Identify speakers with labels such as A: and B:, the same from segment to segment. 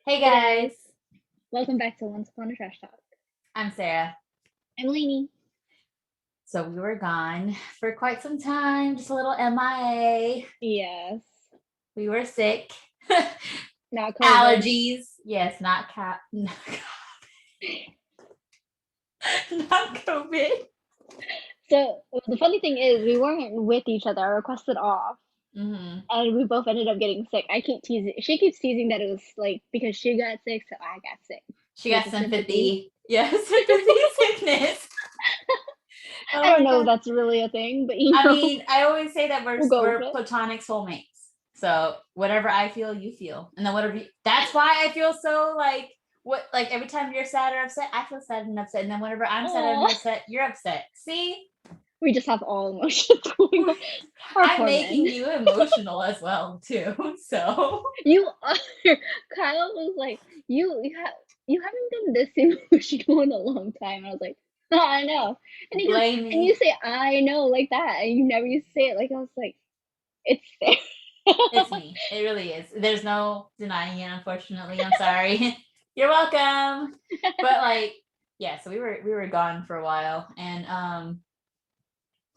A: Hey
B: Hey guys,
A: guys,
B: welcome back to Once Upon a Trash Talk.
A: I'm Sarah.
B: I'm Lainey.
A: So we were gone for quite some time, just a little MIA.
B: Yes,
A: We were sick.
B: not COVID.
A: Allergies. Yes, not not COVID.
B: So the funny thing is, we weren't with each other. I requested off,
A: Hmm.
B: and we both ended up getting sick. I keep teasing. She keeps teasing that it was like because she got sick, so I got sick.
A: She
B: Like
A: got
B: a sympathy.
A: sympathy. Yes, sympathy sickness.
B: I
A: Oh
B: don't
A: my
B: know if
A: god.
B: that's really a thing, but
A: I mean, I always say that we're
B: we'll go with
A: we're
B: it.
A: platonic soulmates. So whatever I feel, you feel, and then that's why I feel so like every time you're sad or upset, I feel sad and upset, and then whenever I'm sad and
B: Oh,
A: upset, you're upset. See,
B: we just have all emotions going on. Our
A: I'm
B: poor men.
A: making you emotional as well too. So
B: You are. Kyle was like, you haven't been this emotional in a long time. I was like, oh, I know. And he goes,
A: blame
B: and you
A: me.
B: say I know like that, and you never used to say it. Like I was like, it's fair.
A: It's me. It really is. There's no denying it. Unfortunately, I'm sorry. You're welcome. But like, yeah. So we were gone for a while, and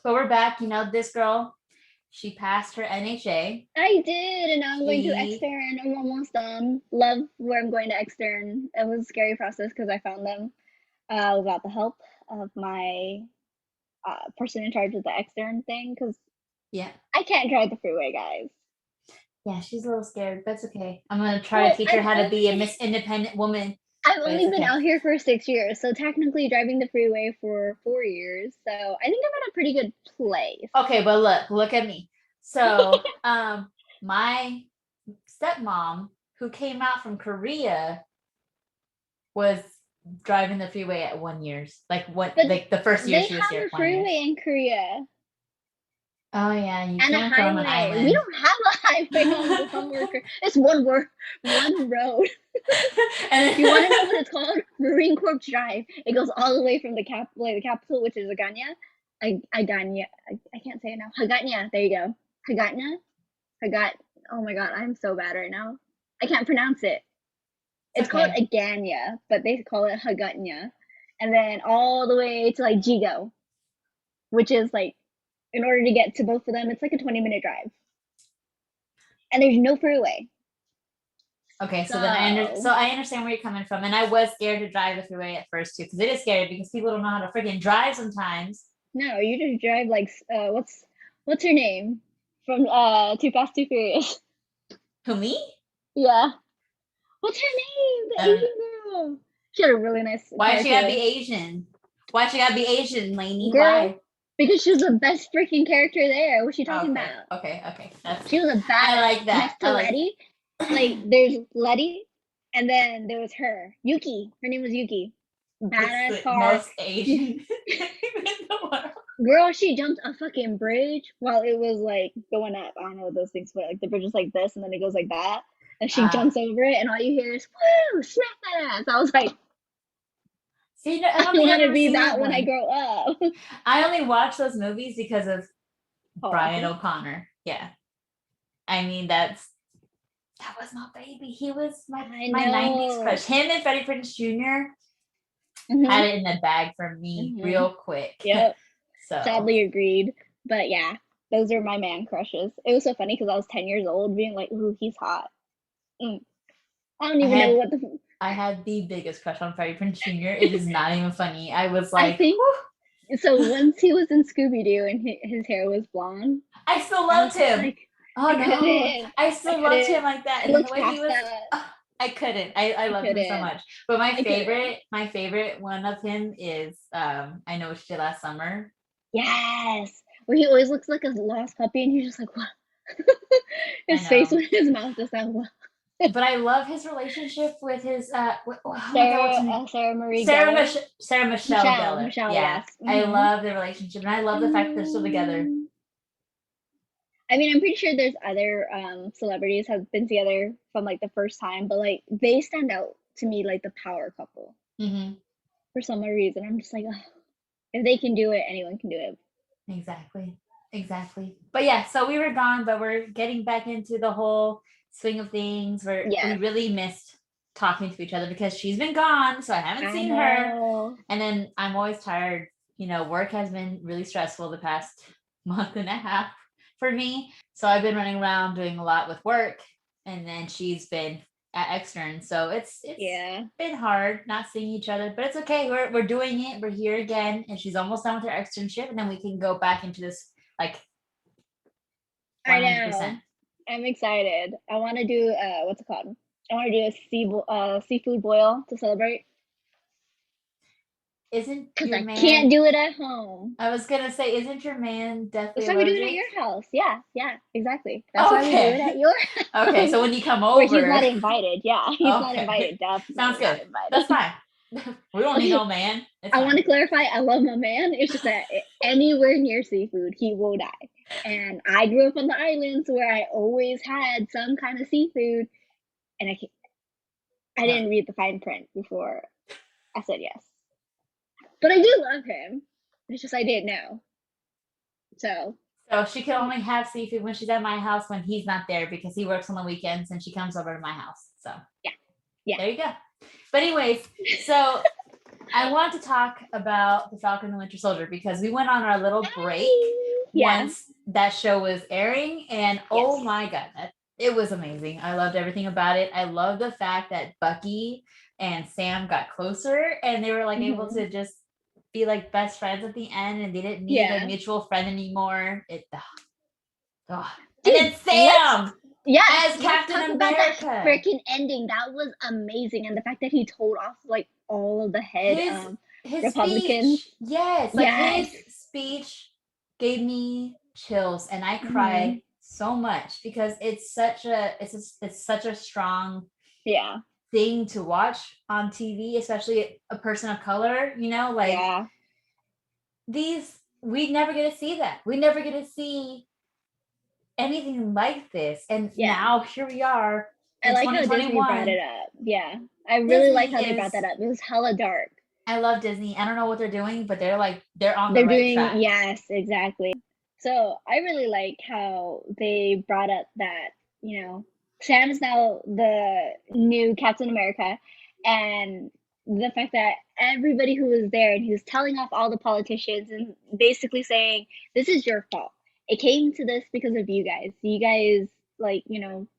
A: but we're back. You know, this girl, she passed her NHA.
B: I did, and now I'm going to
A: She,
B: extern. I'm almost done. Love where I'm going to extern. It was a scary process because I found them without the help of my person in charge of the extern thing because
A: yeah,
B: I can't drive the freeway, guys.
A: yeah, she's a little scared. That's okay. I'm gonna try to
B: Well,
A: teach her how to be a Miss Independent woman,
B: I've
A: but it's
B: only been
A: okay.
B: out here for 6 years, so technically driving the freeway for 4 years. So I think I'm in a pretty good place.
A: Okay, but look at me. So, my stepmom, who came out from Korea, was driving the freeway at 1 years.
B: But
A: like the first year
B: they
A: she was
B: have
A: here,
B: a
A: 1 year.
B: freeway in Korea
A: Oh yeah, you
B: and a
A: came from an
B: highway. We
A: island.
B: don't have a highway on Guam. It's one word, one road.
A: And
B: You want to know what it's called? Marine Corps Drive. It goes all the way from the capital, which is Aganya. Aganya. I can't say it now. Hagatnya. There you go. Hagatnya. Hagat. Oh my god, I'm so bad right now. I can't pronounce it.
A: it's
B: It's called
A: okay.
B: Aganya, but they call it Hagutnya. And then all the way to like Jigo, which is like in order to get to both of them, it's like a 20-minute drive. And there's no freeway.
A: Okay, so
B: So
A: I understand where you're coming from, and I was scared to drive the freeway at first too, because it is scary because people don't know how to freaking drive sometimes.
B: no, you just drive like what's her name from Too Fast Too Furious?
A: Who, me?
B: Yeah, what's her name? The
A: Um,
B: Asian girl. She had a really nice
A: why she gotta be
B: character,
A: Asian? Why she gotta be Asian, Lainey?
B: girl,
A: Why?
B: because she was the best freaking character there. What's she talking
A: Okay,
B: about?
A: okay. That's
B: She was a
A: I
B: badass
A: like that.
B: next
A: I
B: to
A: like
B: Letty. Like there's Letty, and then there was her, Yuki. Her name was Yuki.
A: it's
B: Badass
A: the
B: car.
A: most Asian name in the world.
B: Girl, she jumped a fucking bridge while it was like going up. I don't know what those things were. Like the bridge is like this, and then it goes like that, and she
A: Uh,
B: jumps over it, and all you hear is "Woo! Smack that ass!" I was like,
A: See, no, I
B: I
A: don't think I've
B: want to
A: ever
B: be
A: seen
B: that
A: that
B: when I
A: one.
B: grow up.
A: I only watch those movies because of
B: Oh,
A: Brian
B: Walker.
A: O'Connor. Yeah, I mean that was my baby. He was my
B: I
A: my '90s
B: know.
A: crush. Him and Freddie Prinze Jr. had
B: Mhm.
A: it in the bag for me
B: Mhm.
A: real quick.
B: Yep.
A: So
B: Sadly agreed. But yeah, those are my man crushes. It was so funny because I was 10 years old, being like, "Ooh, he's hot." Mm. I don't
A: I
B: even know
A: had
B: what the.
A: I had the biggest crush on Freddie Prinze Jr. It is not even funny. I was
B: I
A: like,
B: think
A: whew,
B: so. Once he was in Scooby Doo and his hair was blonde,
A: I still
B: I was
A: loved
B: just
A: him.
B: like,
A: Oh
B: I
A: no,
B: couldn't.
A: I
B: I
A: still loved him
B: couldn't.
A: like that.
B: I
A: And then the
B: looked
A: way he
B: past
A: was,
B: that.
A: I couldn't. I
B: I
A: loved him so
B: couldn't.
A: much. But
B: I couldn't.
A: my favorite one of him is I Know What You Did Last Summer.
B: Yes. Where he always looks like a lost puppy and he's just like, what?
A: I
B: His face
A: know.
B: with his mouth just like, what?
A: But I love his relationship with his oh my god, what's her name?
B: Sarah Marie Gellar.
A: Sarah Michelle Gellar.
B: Michelle,
A: Yeah.
B: yes.
A: I
B: Hmm.
A: love their relationship, and I love the fact that they're still together.
B: I mean, I'm pretty sure there's other celebrities have been together from like the first time, but like they stand out to me like the power couple
A: Hmm.
B: for some reason. I'm just like, oh, if they can do it, anyone can do it.
A: Exactly. Exactly. But yeah, so we were gone, but we're getting back into the whole swing of things where we
B: Yes.
A: really missed talking to each other because she's been gone, so I haven't seen her. And then I'm always tired. Work has been really stressful the past month and a half for me. So I've been running around doing a lot with work, and then she's been at extern. So it's been hard not seeing each other, but it's okay. We're doing it. We're here again, and she's almost done with her externship, and then we can go back into this like 100%.
B: I know. I'm excited. I want to do what's it called? I want to do a seafood boil to celebrate.
A: Isn't your man?
B: Because I can't do it at home.
A: I was gonna say, isn't your man deathly allergic?
B: That's why we do it at your house. Yeah, exactly. That's why we do it at your house.
A: Okay, so when you come over,
B: he's not invited. Yeah, he's not invited.
A: Sounds good. That's fine. We don't need no man.
B: I want to clarify. I love my man. It's just that anywhere near seafood, he will die. And I grew up on the islands where I always had some kind of seafood, and I didn't read the fine print before I said yes. But I do love him. It's just I didn't know. So
A: she can only have seafood when she's at my house when he's not there because he works on the weekends and she comes over to my house. So yeah. There you go. But anyways, so I want to talk about the Falcon and the Winter Soldier because we went on our little break once that show was airing, and oh my god, it was amazing. I loved everything about it. I love the fact that Bucky and Sam got closer and they were like able to just be like best friends at the end, and they didn't need a mutual friend anymore. And then Sam as Captain America.
B: That freaking ending, that was amazing. And the fact that he told off like all of the head
A: his
B: Republicans.
A: Speech, his speech gave me chills, and I cried so much because it's such a strong thing to watch on TV, especially a person of color, we never get to see that. We never get to see anything like this. And now here we are in 2021.
B: I like how Disney brought it up. Yeah. I really like how they brought that up. It was hella dark.
A: I love Disney. I don't know what they're doing, but they're on the right track.
B: Yes, exactly. So I really like how they brought up that, Sam is now the new Captain America, and the fact that everybody who was there, and he was telling off all the politicians and basically saying, this is your fault. It came to this because of you guys. You guys,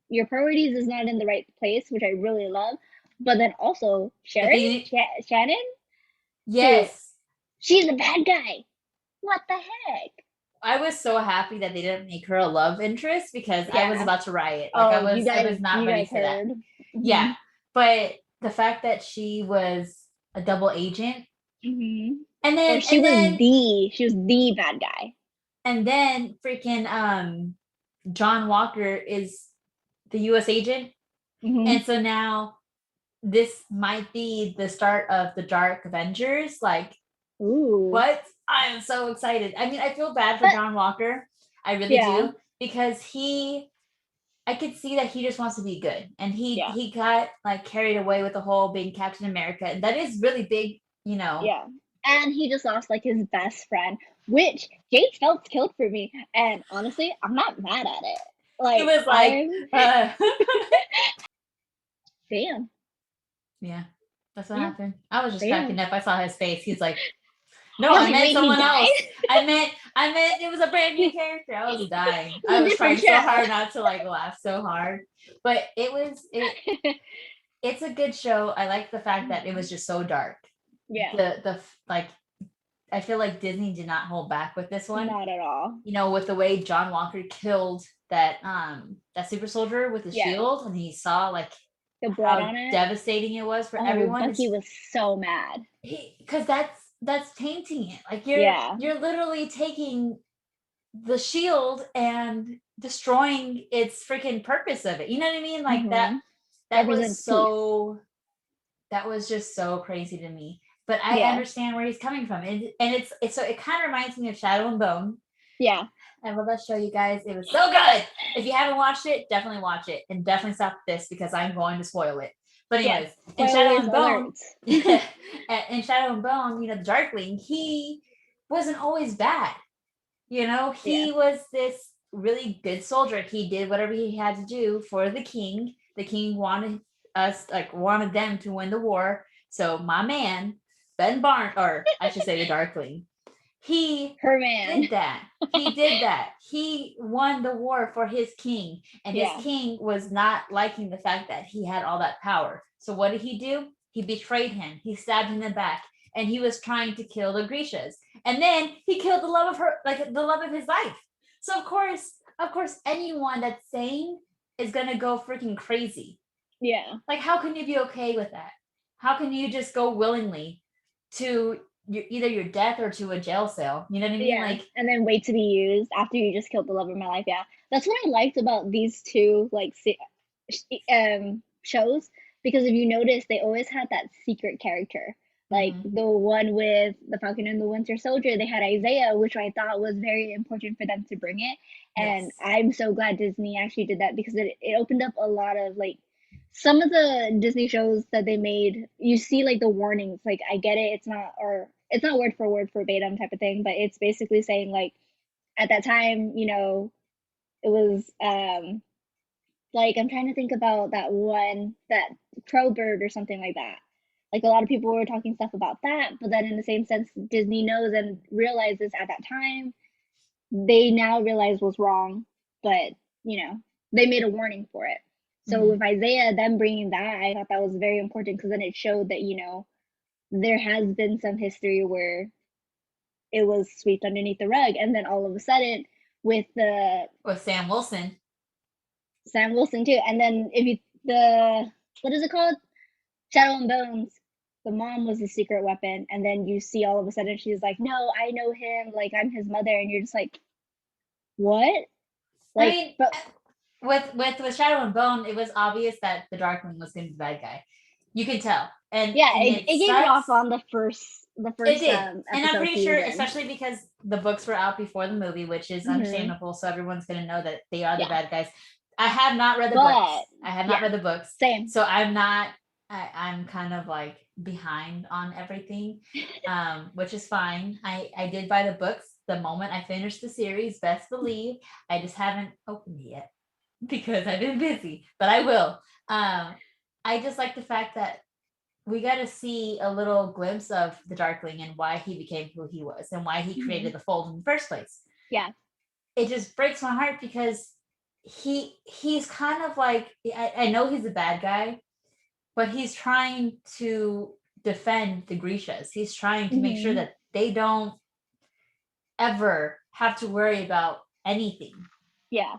B: your priorities is not in the right place, which I really love. But then also Shannon?
A: Yes.
B: She's a bad guy. What the heck?
A: I was so happy that they didn't make her a love interest because I was about to riot. I was not ready for that. Mm-hmm. Yeah. But the fact that she was a double agent.
B: Mm-hmm. And then she was the bad guy.
A: And then freaking John Walker is the US agent. Mm-hmm. And so now this might be the start of the Dark Avengers.
B: Ooh.
A: What? I'm so excited. I mean, I feel bad for John Walker. I really do. Because I could see that he just wants to be good. And he got carried away with the whole being Captain America. And that is really big,
B: Yeah. And he just lost his best friend, which Jade Phelps killed for me. And honestly, I'm not mad at it.
A: It was
B: damn.
A: Yeah, that's what happened. I was just cracking up. I saw his face. He's like, no, I meant someone else. I meant it was a brand new character. I was dying. I was trying so hard not to laugh so hard. But it's a good show. I like the fact that it was just so dark.
B: Yeah.
A: I feel like Disney did not hold back with this one.
B: Not at all.
A: With the way John Walker killed that super soldier with the shield, and he saw
B: the blood
A: how
B: on it,
A: devastating it was for everyone.
B: Bucky was so mad.
A: Because that's tainting it. You're literally taking the shield and destroying its freaking purpose of it. You know what I mean? That was just so crazy to me. But I understand where he's coming from. And it's so it kind of reminds me of Shadow and Bone.
B: Yeah.
A: I love that show, you guys. It was so good. If you haven't watched it, definitely watch it. And definitely stop this because I'm going to spoil it. But anyways, in Shadow and Bone, the Darkling, he wasn't always bad. He was this really good soldier. He did whatever he had to do for the king. The king wanted wanted them to win the war. So my man, Ben Barnes, or I should say the Darkling, he
B: Her man.
A: did that. He did that. He won the war for his king, and his king was not liking the fact that he had all that power. So what did he do? He betrayed him. He stabbed him in the back, and he was trying to kill the Grecias. And then he killed the love of her, like the love of his life. So of course, anyone that's sane is gonna go freaking crazy.
B: Yeah.
A: Like, how can you be okay with that? How can you just go willingly to either your death or to a jail cell? You know what I mean?
B: Yeah.
A: Like,
B: and then wait to be used after you just killed the love of my life. Yeah, that's what I liked about these two shows, because if you notice, they always had that secret character. Like the one with the Falcon and the Winter Soldier, they had Isaiah, which I thought was very important for them to bring it. And
A: yes.
B: I'm so glad Disney actually did that, because it opened up a lot of like some of the Disney shows that they made. You see like the warnings, like I get it, it's not word for word verbatim type of thing, but it's basically saying like at that time, it was like I'm trying to think about that crow bird or something like that. Like a lot of people were talking stuff about that, but then in the same sense, Disney knows and realizes at that time, they now realize was wrong, but they made a warning for it. So with Isaiah, them bringing that, I thought that was very important, because then it showed that there has been some history where it was swept underneath the rug, and then all of a sudden with
A: Sam Wilson
B: too, and then if you the what is it called, Shadow and Bones, the mom was the secret weapon, and then you see all of a sudden she's like, no, I know him, like I'm his mother, and you're just like, what? Like,
A: I mean,
B: but
A: with Shadow and Bone, it was obvious that the Darkling was going to be the bad guy. You could tell, and
B: yeah,
A: and
B: it gave it off on the first
A: it did, and I'm pretty sure,
B: season.
A: especially because the books were out before the movie, which is understandable. So everyone's going to know that they are the bad guys. I have not read the books. I have not read the books.
B: Same.
A: So I'm not. I'm kind of like behind on everything, which is fine. I did buy the books the moment I finished the series. Best believe. I just haven't opened it yet because I've been busy, but I will. I just like the fact that we got to see a little glimpse of the Darkling and why he became who he was and why he created the Fold in the first place.
B: Yeah.
A: It just breaks my heart because he's kind of like, I know he's a bad guy, but he's trying to defend the Grecias. He's trying to make sure that they don't ever have to worry about anything.
B: Yeah.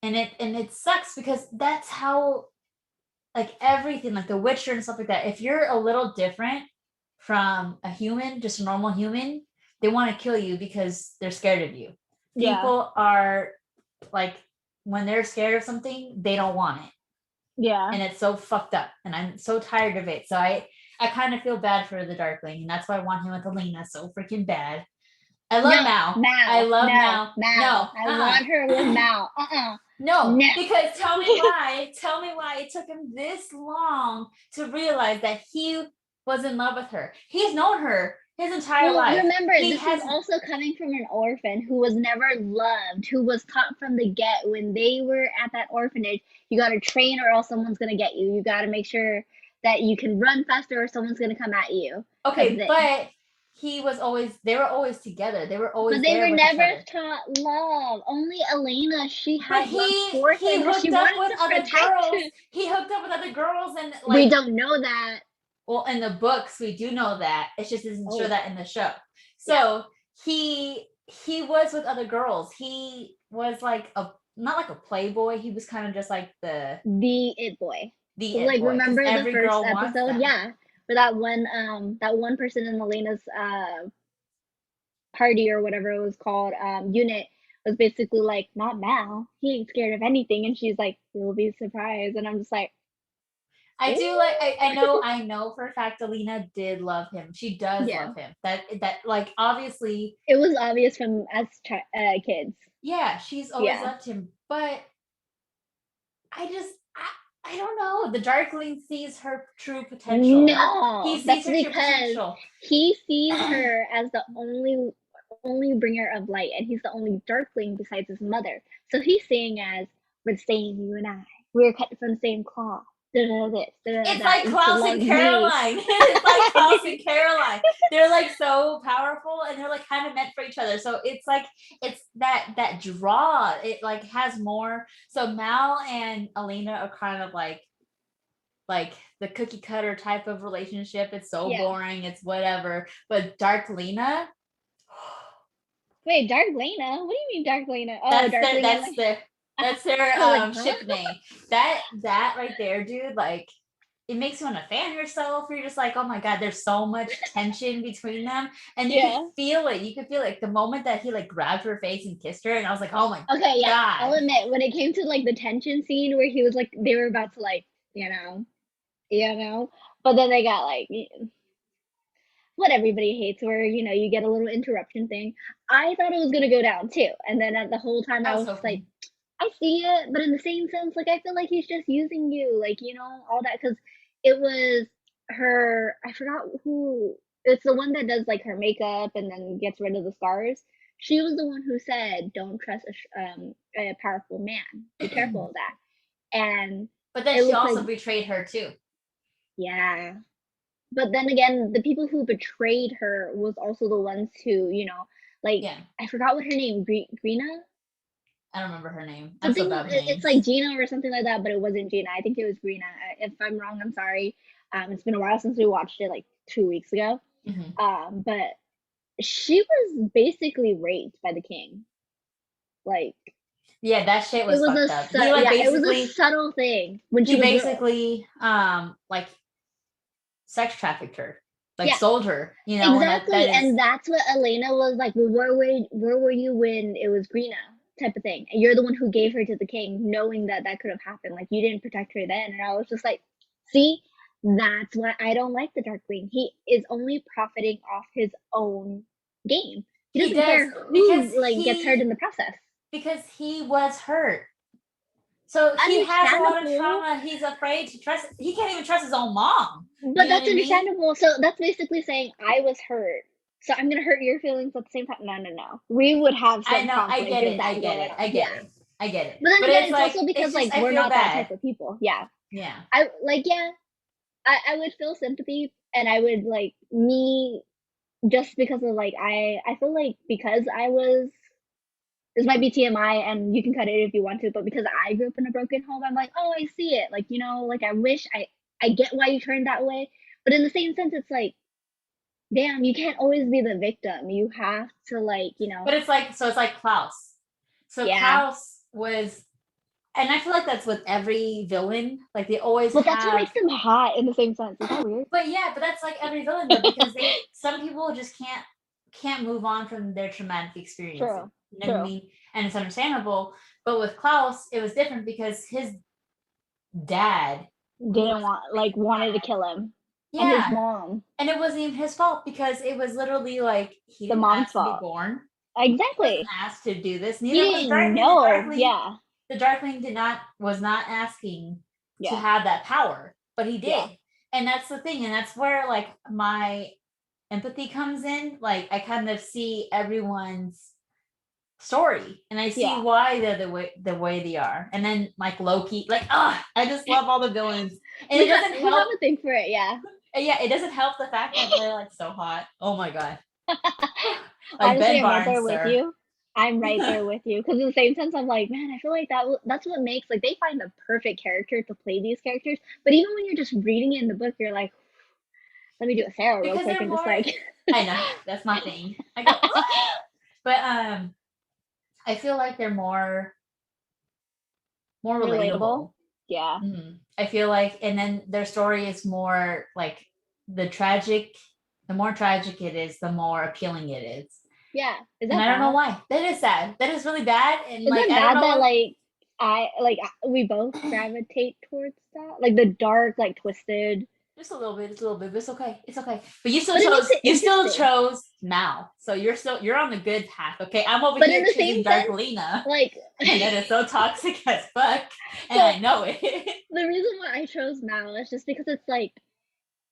A: And it sucks because that's how, like, everything, like The Witcher and stuff like that, if you're a little different from a human, just a normal human, they want to kill you because they're scared of you. People are like, when they're scared of something, they don't want it.
B: Yeah.
A: And it's so fucked up, and I'm so tired of it. So I kind of feel bad for the Darkling, and that's why I want him with Elena so freaking bad. I love Mal. I love Mal. No,
B: I want her with Mal.
A: No, because tell me why it took him this long to realize that he was in love with her. He's known her his entire life.
B: Remember, this is also coming from an orphan who was never loved, who was taught from the get when they were at that orphanage, you got to train or else someone's going to get you. You got to make sure that you can run faster or someone's going to come at you.
A: Okay, but they were always together. They were always there.
B: But they were never taught love. Only Elena, she had love for him.
A: He hooked up with other girls. He hooked up with other girls, and like,
B: we don't know that.
A: Well, in the books, we do know that. It just doesn't show that in the show. So he was with other girls. He was like not like a playboy. He was kind of just like the
B: it boy. Remember the first episode? Yeah, for that one person in Elena's party or whatever it was called, unit, was basically like, not Mal. He ain't scared of anything, and she's like, you'll be surprised, and I'm just like.
A: I do like. I know for a fact Elena did love him. She does love him. That like, obviously
B: it was obvious from us kids.
A: Yeah, she's always loved him, but I don't know. The Darkling sees her true potential.
B: No, he sees her true potential. He sees her as the only bringer of light, and he's the only Darkling besides his mother. So he's saying as, we're the same, you and I. We're cut from the same cloth.
A: It's
B: that
A: like
B: you should
A: Klaus
B: love
A: and
B: me.
A: Caroline. It's like Klaus and Caroline. They're like so powerful and they're like kind of meant for each other. So it's like it's that draw. It like has more. So Mal and Elena are kind of like the cookie cutter type of relationship. It's so
B: Yeah.
A: boring. It's whatever. But Darklina,
B: Wait, Dark Lena? What do you mean Dark Lena? Oh,
A: that's their
B: Darkling and
A: that's
B: like
A: their that's
B: I was like,
A: their
B: huh?
A: ship name. That right there, dude, like it makes you want to fan yourself. You're just like, oh my god, there's so much tension between them, and you could
B: Yeah.
A: feel it. You could feel like the moment that he like grabbed her face and kissed her, and I was like, oh my
B: Okay, yeah. I'll
A: god.
B: admit when it came to like the tension scene where he was like they were about to like, but then they got like what everybody hates where, you get a little interruption thing. I thought it was gonna go down too. And then at the whole time
A: I
B: I
A: was
B: was just like,
A: hoping.
B: I see it, but in the same sense, like I feel like he's just using you, like all that because it was her. I forgot who. It's the one that does like her makeup and then gets rid of the scars. She was the one who said, "Don't trust a powerful man. Be careful of that." And
A: But then
B: it
A: she
B: looks like,
A: also betrayed her too.
B: yeah. But then again, the people who betrayed her was also the ones who, like
A: Yeah,
B: I forgot what her name, Greena,
A: I don't remember her name. I'm so
B: something.
A: bad with
B: It's like
A: names.
B: Gina or something like that, but it wasn't Gina. I think it was Greena. If I'm wrong, I'm sorry. It's been a while since we watched it, like 2 weeks ago.
A: Mhm.
B: But she was basically raped by the king. Like
A: Yeah, that shit
B: it
A: was
B: was
A: fucked up. He like
B: yeah, it was a
A: basically
B: subtle thing when she
A: he
B: was little.
A: basically like sex trafficked her, like
B: Yeah,
A: sold her, and that
B: exactly,
A: is
B: and that's what Elena was like. Well, where were you when it was Greena type of thing? And you're the one who gave her to the king, knowing that that could have happened. Like you didn't protect her then, and I was just like, see, that's why I don't like the Darkling. He is only profiting off his own game. He
A: he
B: doesn't
A: does
B: care
A: because
B: who like gets hurt in the process.
A: he was hurt. So he has a lot of
B: Understandable,
A: trauma. He's afraid to trust. He can't even trust his own mom.
B: but
A: You know what
B: that's
A: I mean?
B: understandable. So that's basically saying I was hurt. So I'm gonna hurt your feelings at the same time. No, no, no. We would have
A: I
B: some
A: know. I
B: conflict
A: get
B: if
A: it. I
B: that
A: get
B: going
A: it.
B: on.
A: I get
B: Yeah.
A: it. I get it.
B: But then
A: But
B: again,
A: it's
B: it's
A: like
B: also because
A: it's just
B: like
A: I
B: we're
A: feel
B: not that
A: bad.
B: type of people. Yeah.
A: Yeah.
B: I like yeah, I would feel sympathy and I would like me just because of like I feel like because I was this might be TMI and you can cut it if you want to, but because I grew up in a broken home, I'm like, oh I see it. Like, like I wish I get why you turned that way. But in the same sense it's like, damn, you can't always be the victim. You have to like,
A: But it's like so. It's like Klaus. So
B: yeah.
A: Klaus was, and I feel like that's with every villain. Like they always
B: But that's what makes
A: have.
B: them hot in the same sense. Is that weird?
A: But yeah, but that's like every villain though, because some people just can't move on from their traumatic experiences.
B: True.
A: You know what I
B: True.
A: mean? And it's understandable. But with Klaus, it was different because his dad
B: Didn't
A: was
B: want
A: really
B: like wanted to
A: bad.
B: kill him. And his
A: Yeah.
B: mom.
A: And it wasn't even his fault because it was literally like he
B: The
A: didn't
B: mom's
A: ask to be
B: fault.
A: born. He wasn't
B: Exactly.
A: asked to do this.
B: He
A: Neither was
B: didn't
A: Darkling.
B: know. Yeah.
A: The Darkling was not asking to
B: Yeah.
A: have that power, but he
B: Yeah.
A: did. And that's the thing. And that's where like my empathy comes in. Like I kind of see everyone's story and I see
B: Yeah.
A: why they're the way they are. And then like Loki, like I just love all the villains. And it
B: We
A: doesn't
B: we have
A: help.
B: a thing for it, yeah.
A: Yeah, it doesn't help the fact that they're like so hot. Oh my god. Like
B: Honestly,
A: Ben
B: I'm right
A: Barnes,
B: there with
A: sir.
B: you. I'm right there with you because in the same sense, I'm like, man, I feel like that's what makes like they find the perfect character to play these characters. But even when you're just reading it in the book, you're like, let me do a Sarah real
A: Because
B: quick
A: they're
B: and just
A: more,
B: like
A: I know, that's my thing. I go, but I feel like they're more
B: relatable.
A: relatable.
B: Yeah.
A: I feel like, and then their story is more like the tragic. The more tragic it is, the more appealing it is.
B: Yeah. Is
A: And
B: that
A: I don't know
B: bad?
A: why. That is sad. That is really bad. And
B: Is
A: like
B: it
A: I don't
B: bad
A: know
B: that
A: what.
B: like we both gravitate towards that? Like the dark, like twisted.
A: Just a little bit. But it's okay. It's okay. But you still
B: But it makes
A: chose.
B: it
A: You still
B: interesting.
A: chose Mal. So you're on the good path. Okay, I'm over
B: But in
A: here
B: the
A: choosing
B: same sense,
A: Darklina,
B: like
A: and that is so toxic as fuck, and
B: so
A: I know it.
B: the reason why I chose Mal is just because it's like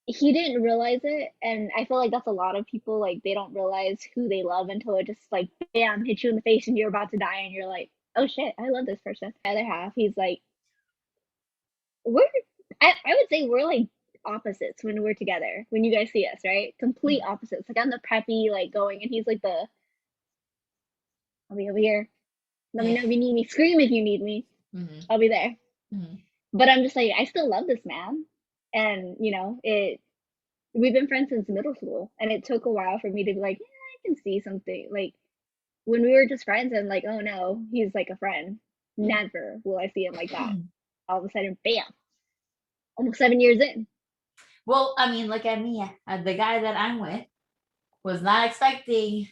B: he didn't realize it, and I feel like that's a lot of people like they don't realize who they love until it just like bam hits you in the face and you're about to die and you're like, oh shit, I love this person. The other half, he's like, where I would say we're like opposites when we're together. When you guys see us, right? Complete opposites. Like I'm the preppy, like going, and he's like the I'll be over here. Let me
A: Yeah.
B: know if you need me. Scream if you need me.
A: Mhm.
B: I'll be there.
A: Mhm.
B: But I'm just like I still love this man, and it. We've been friends since middle school, and it took a while for me to be like, yeah, I can see something. Like when we were just friends, and like, oh no, he's like a friend. Never will I see him like that. All of a sudden, bam! Almost 7 years in.
A: Well, I mean, look at me. The guy that I'm with was not expecting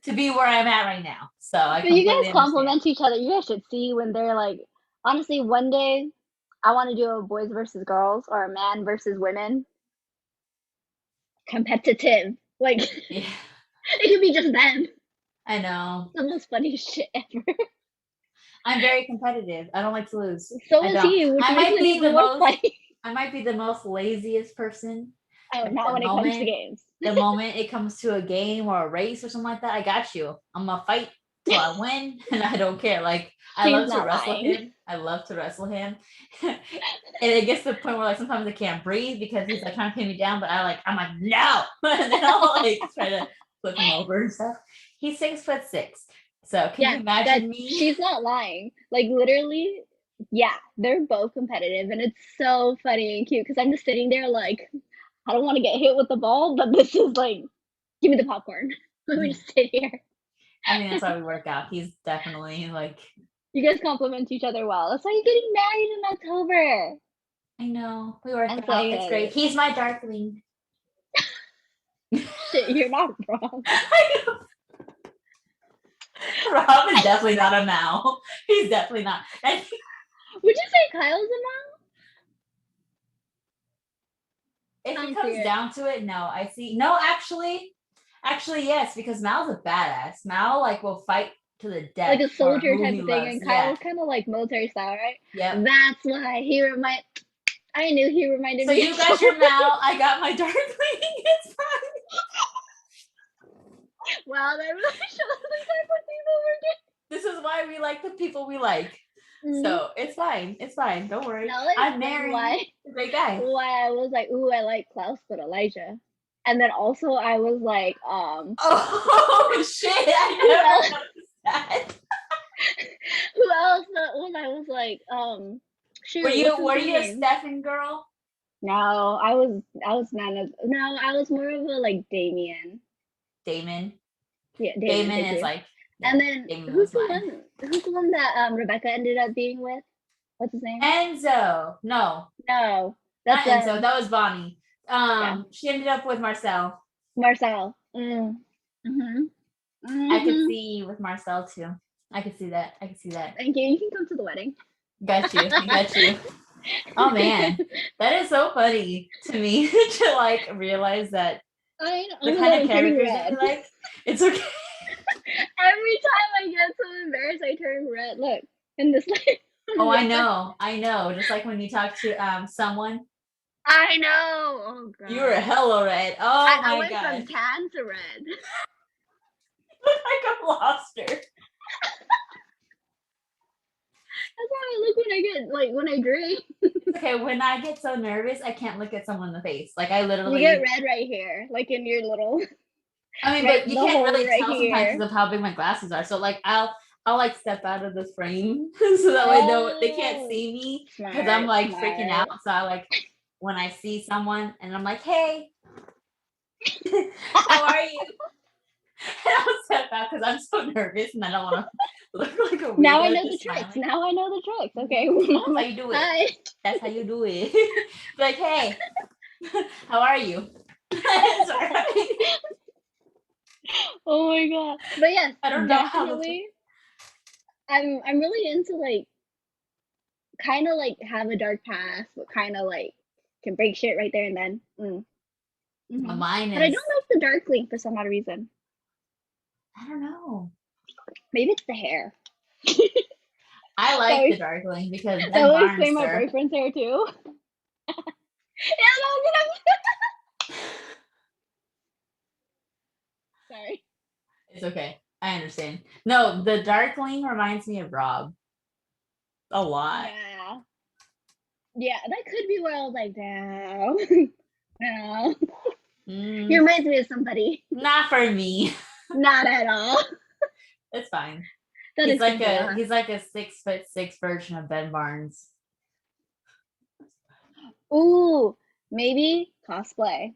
A: to be where I'm at right now. So I
B: But you
A: completely
B: guys
A: understand.
B: compliment each other. You guys should see when they're like, honestly, one day I want to do a boys versus girls or a man versus women competitive. Like
A: Yeah,
B: it could be just them.
A: I know.
B: The most funniest shit ever.
A: I'm very competitive. I don't like to lose.
B: So
A: I
B: is
A: don't.
B: he, which
A: I
B: makes
A: might
B: it
A: be
B: even
A: the
B: more
A: most.
B: funny.
A: I might be the most laziest person.
B: Oh,
A: But
B: not when it comes to games.
A: the moment it comes to a game or a race or something like that, I got you. I'm gonna fight till I win, and I don't care. Like I
B: He's
A: love to
B: not
A: wrestle
B: lying.
A: him. I love to wrestle him, and it gets to the point where like sometimes I can't breathe because he's like trying to pin me down, but I'm like no, and then I'll like try to flip him over and stuff. He's 6'6", so can you
B: Yeah, that
A: imagine me?
B: she's not lying. Like literally, yeah, they're both competitive, and it's so funny and cute because I'm just sitting there like, I don't want to get hit with the ball, but this is like, give me the popcorn. Let me just sit here.
A: I think that's why we work out. He's definitely like
B: You guys compliment each other well. That's why you're getting married in October.
A: I know we work
B: I'm so
A: out. It's great.
B: excited.
A: He's my Darkling.
B: Shit, you're not wrong.
A: I know. Rob is definitely not a Mal. He's definitely not. And
B: Would you say Kyle's a
A: if
B: mom? I
A: it
B: don't see
A: comes
B: it.
A: down to it, no, I see. No, actually, yes, because Mal's a badass. Mal like will fight to the
B: Like
A: death
B: a
A: for
B: soldier
A: who
B: type
A: he
B: of thing,
A: loves.
B: and
A: Yeah.
B: Kyle's kind of like military style, right?
A: Yep.
B: That's why he remind. I knew he reminded
A: So
B: me
A: you
B: of
A: got
B: someone.
A: your Mal. I got my Darkling. It's fine.
B: Wow, that really shows the type of people we're
A: This is why we like the people we like.
B: getting.
A: So it's fine. It's fine. Don't worry.
B: Now let's
A: I'm
B: explain
A: marrying a great guy.
B: why I was like, ooh, I like Klaus, but Elijah. And then also I was like,
A: Oh shit! I
B: who
A: never
B: else?
A: noticed that.
B: Who else was I was like, shoot, what's his
A: Were you a
B: name?
A: Stefan girl?
B: No, I was none of no, I was more of a like Damien.
A: Damon.
B: Yeah, Damien,
A: Damon
B: thank
A: is
B: you.
A: like, yeah,
B: And then
A: Damon was mine.
B: who's the one that Rebecca ended up being with? What's his name?
A: Enzo. No,
B: No,
A: not
B: that's
A: Enzo. That was Bonnie.
B: yeah,
A: She ended up with Marcel.
B: Marcel. Mhm.
A: I could
B: Mhm.
A: see with Marcel too. I could see that. I could see that.
B: Thank you. You can come to the wedding.
A: Got you. I got you. Oh man, that is so funny to me to like realize that
B: Oh
A: the
B: my
A: kind
B: god,
A: of
B: I'm turning
A: characters that we
B: red.
A: like. It's okay.
B: Every time I get so embarrassed, I turn red. Look, in this light.
A: Oh, I
B: Red.
A: know. I know. Just like when you talk to someone,
B: I know. Oh
A: you were
B: god.
A: hella red. Oh
B: I
A: my
B: went
A: god.
B: from tan to red.
A: Like a lobster.
B: That's how I look when I get like when I drink.
A: Okay, when I get so nervous, I can't look at someone in the face. Like I
B: You get
A: literally.
B: red right here, like in your little
A: I mean,
B: right
A: but you
B: the
A: can't
B: hole
A: really
B: right
A: tell sometimes
B: here.
A: because of how big my glasses are. So like I'll like step out of the frame so that way they can't
B: Oh,
A: see me because I'm
B: smart,
A: like freaking out.
B: smart.
A: So I like when I see someone and I'm like, hey, how are you? And I'll step out because I'm so nervous and I don't want to look like a
B: Now I
A: weirdo
B: know the
A: just
B: tricks.
A: smiling.
B: Now I know the tricks. Okay.
A: That's
B: I'm
A: how
B: like,
A: you do it.
B: hi.
A: That's how you do it. Like, hey, how are you? Sorry.
B: Oh my god. But yes,
A: I don't know how the.
B: definitely. I'm really into like kind of like have a dark past, but kind of like can break shit right there and then.
A: Mine
B: But I
A: is.
B: don't like the Darkling for some odd reason.
A: I don't know.
B: Maybe it's the hair.
A: I
B: That
A: like
B: would,
A: the Darkling because
B: that
A: them
B: would explain my
A: Barnster.
B: boyfriend's hair too. Yeah, that was what Sorry.
A: It's okay. I understand. No, the Darkling reminds me of Rob a lot.
B: Yeah. Yeah, that could be where I was like, no, no. He
A: Mm,
B: reminds me of somebody.
A: not for me.
B: Not at all.
A: It's fine.
B: That is
A: He's like a 6'6" version of Ben Barnes.
B: Ooh, maybe cosplay.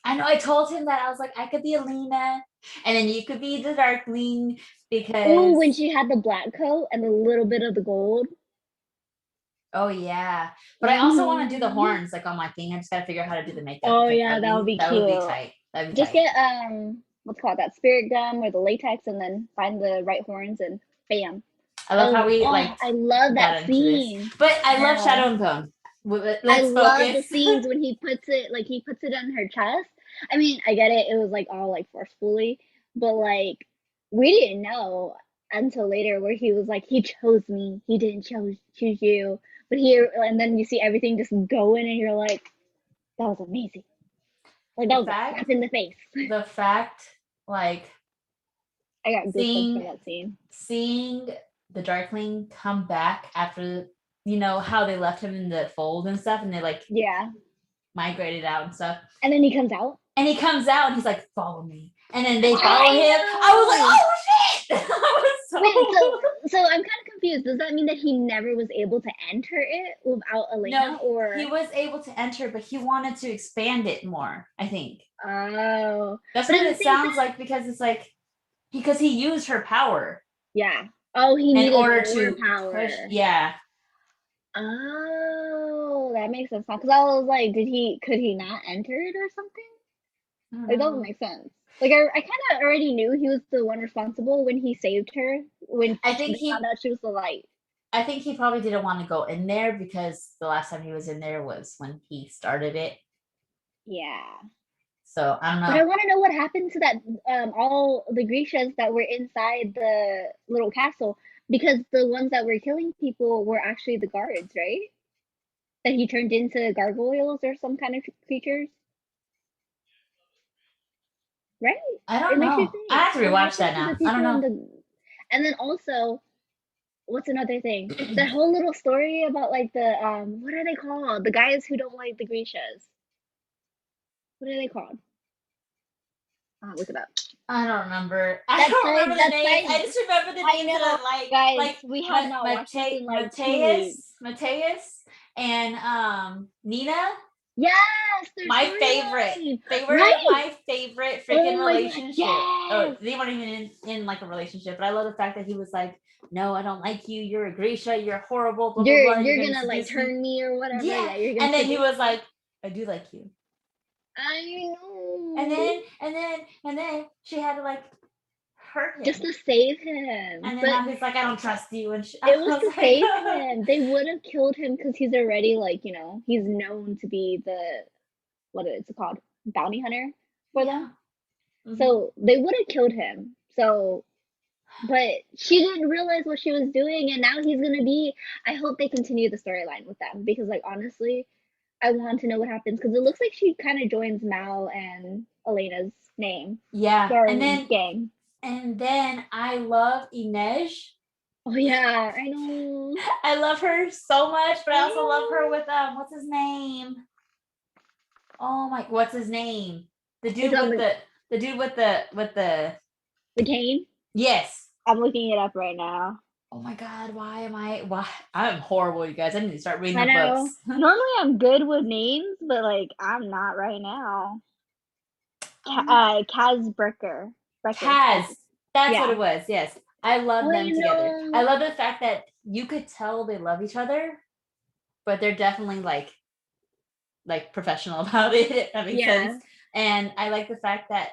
A: I know I told him that I was like, I could be Elena and then you could be the Darkling
B: Ooh,
A: because
B: when she had the black coat and a little bit of the gold.
A: oh yeah. But I also want to do the
B: Mm-hmm.
A: horns like on my thing. I just gotta figure out how to do the makeup
B: Oh
A: because
B: yeah, that would be
A: that would be
B: cute.
A: tight. That'd be
B: Just
A: tight.
B: get what's called that spirit gum or the latex, and then find the right horns and bam.
A: I love how
B: Oh,
A: we
B: oh,
A: like
B: I love
A: got
B: that
A: into this.
B: scene.
A: But I love
B: Yeah.
A: Shadow and Bone.
B: I
A: Let's
B: love the
A: focus.
B: scenes when he puts it on her chest. I mean, I get it, it was like all like forcefully, but like we didn't know until later where he was like, he chose me, he didn't choose you. But here and then you see everything just going and you're like, that was amazing. Like
A: The
B: that was a
A: fact
B: slap in the face.
A: the fact like
B: I got goosebumps from
A: seeing
B: that scene.
A: seeing the Darkling come back after how they left him in the fold and stuff and they like
B: Yeah.
A: migrated out and stuff.
B: And then he comes out.
A: And he comes out and he's like, follow me. And then they follow
B: I
A: him. I was like,
B: know.
A: oh shit. I was
B: Wait,
A: so
B: so I'm kind of confused. Does that mean that he never was able to enter it without
A: no,
B: Elena,
A: he
B: or
A: was able to enter, but he wanted to expand it more, I think.
B: oh?
A: That's
B: But
A: what
B: at the
A: it
B: same
A: sounds
B: time,
A: like because it's like because he used her power
B: yeah. Oh, he
A: in
B: needed
A: order
B: more
A: to push.
B: power.
A: Yeah.
B: Oh, that makes sense now. Because I was like, could he not enter it or something?
A: I don't
B: Like, that would
A: know.
B: make sense. Like, I kind of already knew he was the one responsible when he saved her, when
A: I think
B: they found
A: he
B: out she was the light.
A: I think he probably didn't want to go in there because the last time he was in there was when he started it.
B: Yeah.
A: So I don't
B: But I
A: know.
B: want to know what happened to that, all the Grishas that were inside the little castle, because the ones that were killing people were actually the guards, right? That he turned into gargoyles or some kind of creatures, right?
A: I
B: It
A: don't
B: makes you
A: know. I
B: think
A: have to
B: what
A: rewatch that
B: happened to the
A: now. I don't
B: people in
A: know.
B: the, and then also what's another thing? That whole little story about like the what are they called? The guys who don't like the Grishas. What are they called? Look it up.
A: I don't remember. I don't remember the
B: That
A: names.
B: side.
A: I just remember the
B: I
A: names that
B: know,
A: I
B: guys.
A: like
B: We have not watched this in like 2 weeks.
A: Mateus, and Nina.
B: Yes, their storyline. Right.
A: My favorite freaking
B: Oh my god.
A: relationship. Oh,
B: Yes.
A: they weren't even in like a relationship, but I love the fact that he was like, "No, I don't like you. You're a Grisha. You're horrible. Blah blah blah. You're
B: You're
A: gonna
B: gonna like
A: seduce me."
B: turn me or whatever.
A: Yeah,
B: Yeah, you're gonna
A: and then he
B: seduce
A: was
B: me.
A: like, "I do like you."
B: I
A: And
B: know.
A: then she had to like hurt
B: Just
A: him.
B: to save him.
A: And then
B: But
A: now he's like, I don't trust you. And I
B: it was
A: was
B: to
A: like,
B: save him. They would have killed him because he's already like, he's known to be the what is it called? Bounty hunter for them.
A: yeah. Mm-hmm.
B: So they would have killed him. So but she didn't realize what she was doing, and now he's gonna be. I hope they continue the storyline with them because, like, honestly, I want to know what happens because it looks like she kind of joins Mal and Elena's name
A: Yeah.
B: or
A: And
B: gang.
A: then I love Inej.
B: Oh yeah, I know.
A: I love her so much, but I
B: I
A: also love her
B: know.
A: with what's his name? Oh my, what's his name? The
B: It's
A: dude
B: on
A: with the
B: the cane.
A: yes.
B: I'm looking it up right now.
A: Oh my god, why I'm horrible, you guys. I need to start reading
B: I
A: the
B: know.
A: books.
B: Normally I'm good with names, but like I'm not right now.
A: Oh my god.
B: Kaz Brecker.
A: Kaz. That's what
B: Yeah.
A: it was. Yes. I love
B: I
A: them together. I
B: know.
A: love the fact that you could tell they love each other, but they're definitely like professional about it, if that makes sense.
B: Yeah.
A: And I like the fact that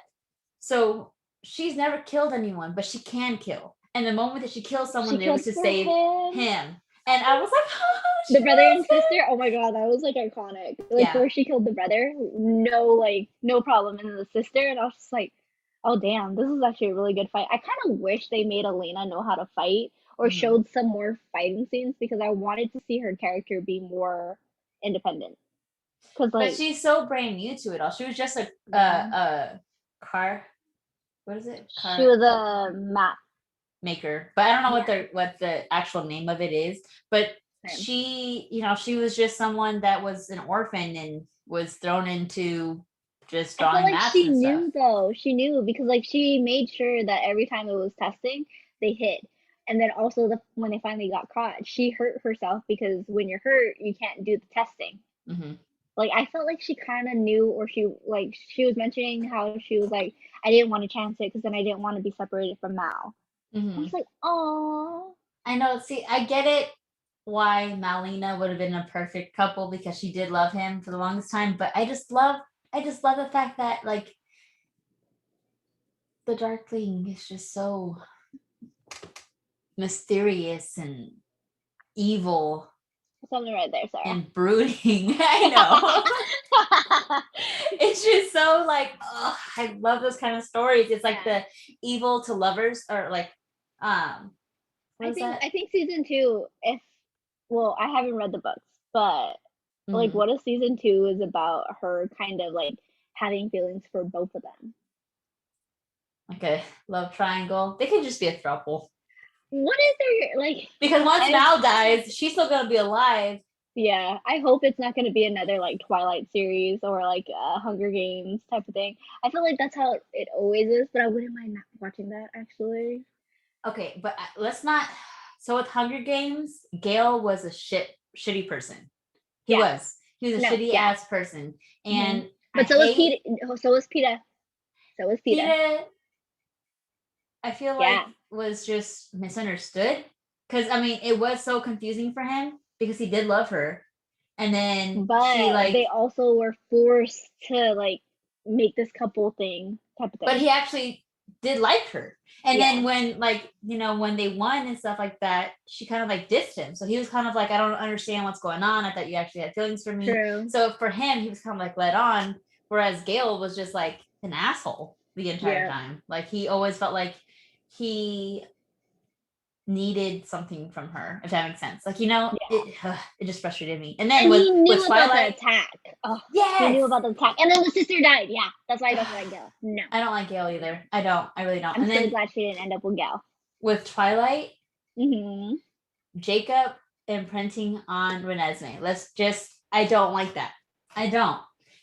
A: so she's never killed anyone, but she can kill. And the moment that she kills someone,
B: She
A: it was
B: killed
A: to
B: for
A: save
B: him.
A: him. And I was like, oh, she
B: The brother and
A: loves
B: sister.
A: him.
B: Oh my god, that was like iconic. Like
A: Yeah.
B: first she killed the brother, no problem, and then the sister, and I was just like, oh damn, this is actually a really good fight. I kind of wish they made Elena know how to fight or
A: Mhm.
B: showed some more fighting scenes because I wanted to see her character be more independent. Cause
A: But
B: like,
A: she's so brand new to it all. She was just
B: yeah,
A: a car. What is it?
B: she was a map.
A: Maker, but I don't know
B: Yeah,
A: what the actual name of it is. But she, she was just someone that was an orphan and was thrown into just
B: I feel
A: drawing
B: like
A: maps
B: she
A: and stuff.
B: knew though. She knew because like she made sure that every time it was testing, they hit. And then also when they finally got caught, she hurt herself because when you're hurt, you can't do the testing.
A: Mm-hmm.
B: Like I felt like she kind of knew, or she was mentioning how she was like, I didn't want to chance it because then I didn't want to be separated from Mal. I
A: Mm-hmm.
B: was like, oh,
A: I know. See, I get it why Malina would have been a perfect couple because she did love him for the longest time. But I just love the fact that like the Darkling is just so mysterious and evil
B: something right there, Sarah.
A: and brooding. I know. It's just so like, oh, I love those kind of stories. It's like
B: Yeah.
A: the evil to lovers, or like, what is that?
B: I think season two, if well, I haven't read the books, but like
A: Mm-hmm.
B: what if season two is about her kind of like having feelings for both of them?
A: Like a love triangle. They could just be a throuple.
B: What is there like
A: Because once
B: I
A: Mal dies, she's still gonna be alive.
B: yeah, I hope it's not going to be another like Twilight series or like Hunger Games type of thing. I feel like that's how it always is, but I wouldn't mind not watching that actually.
A: Okay, but let's not. So with Hunger Games, Gale was a shitty person. He
B: Yeah,
A: was. He was a
B: no,
A: shitty
B: yeah.
A: ass person,
B: Hmm.
A: and I
B: But so was
A: hate
B: Peter. So was Peter. So was Peter.
A: Peeta. I feel like
B: Yeah,
A: was just misunderstood because I mean it was so confusing for him because he did love her, and then she
B: but
A: like,
B: they also were forced to like make this couple thing type of
A: but
B: thing.
A: he actually did like her. And then
B: Yeah,
A: when like when they won and stuff like that, she kind of like dissed him. So he was kind of like, I don't understand what's going on. I thought you actually had feelings for me.
B: true.
A: So for him, he was kind of like led on, whereas Gail was just like an asshole the entire
B: Yeah,
A: time. Like he always felt like he needed something from her, if that makes sense. Like
B: yeah.
A: it just frustrated me. And then
B: And
A: with
B: he knew about the
A: Twilight,
B: attack. Oh, he
A: yes,
B: knew about the attack. And then the sister died. Yeah, that's why I don't like Gale. No.
A: I don't like Gail either. I don't. I really don't.
B: I'm
A: And
B: so
A: then
B: glad she didn't end up with Gale.
A: with Twilight,
B: Hmm.
A: Jacob imprinting on Renesmee. I don't like that. I don't.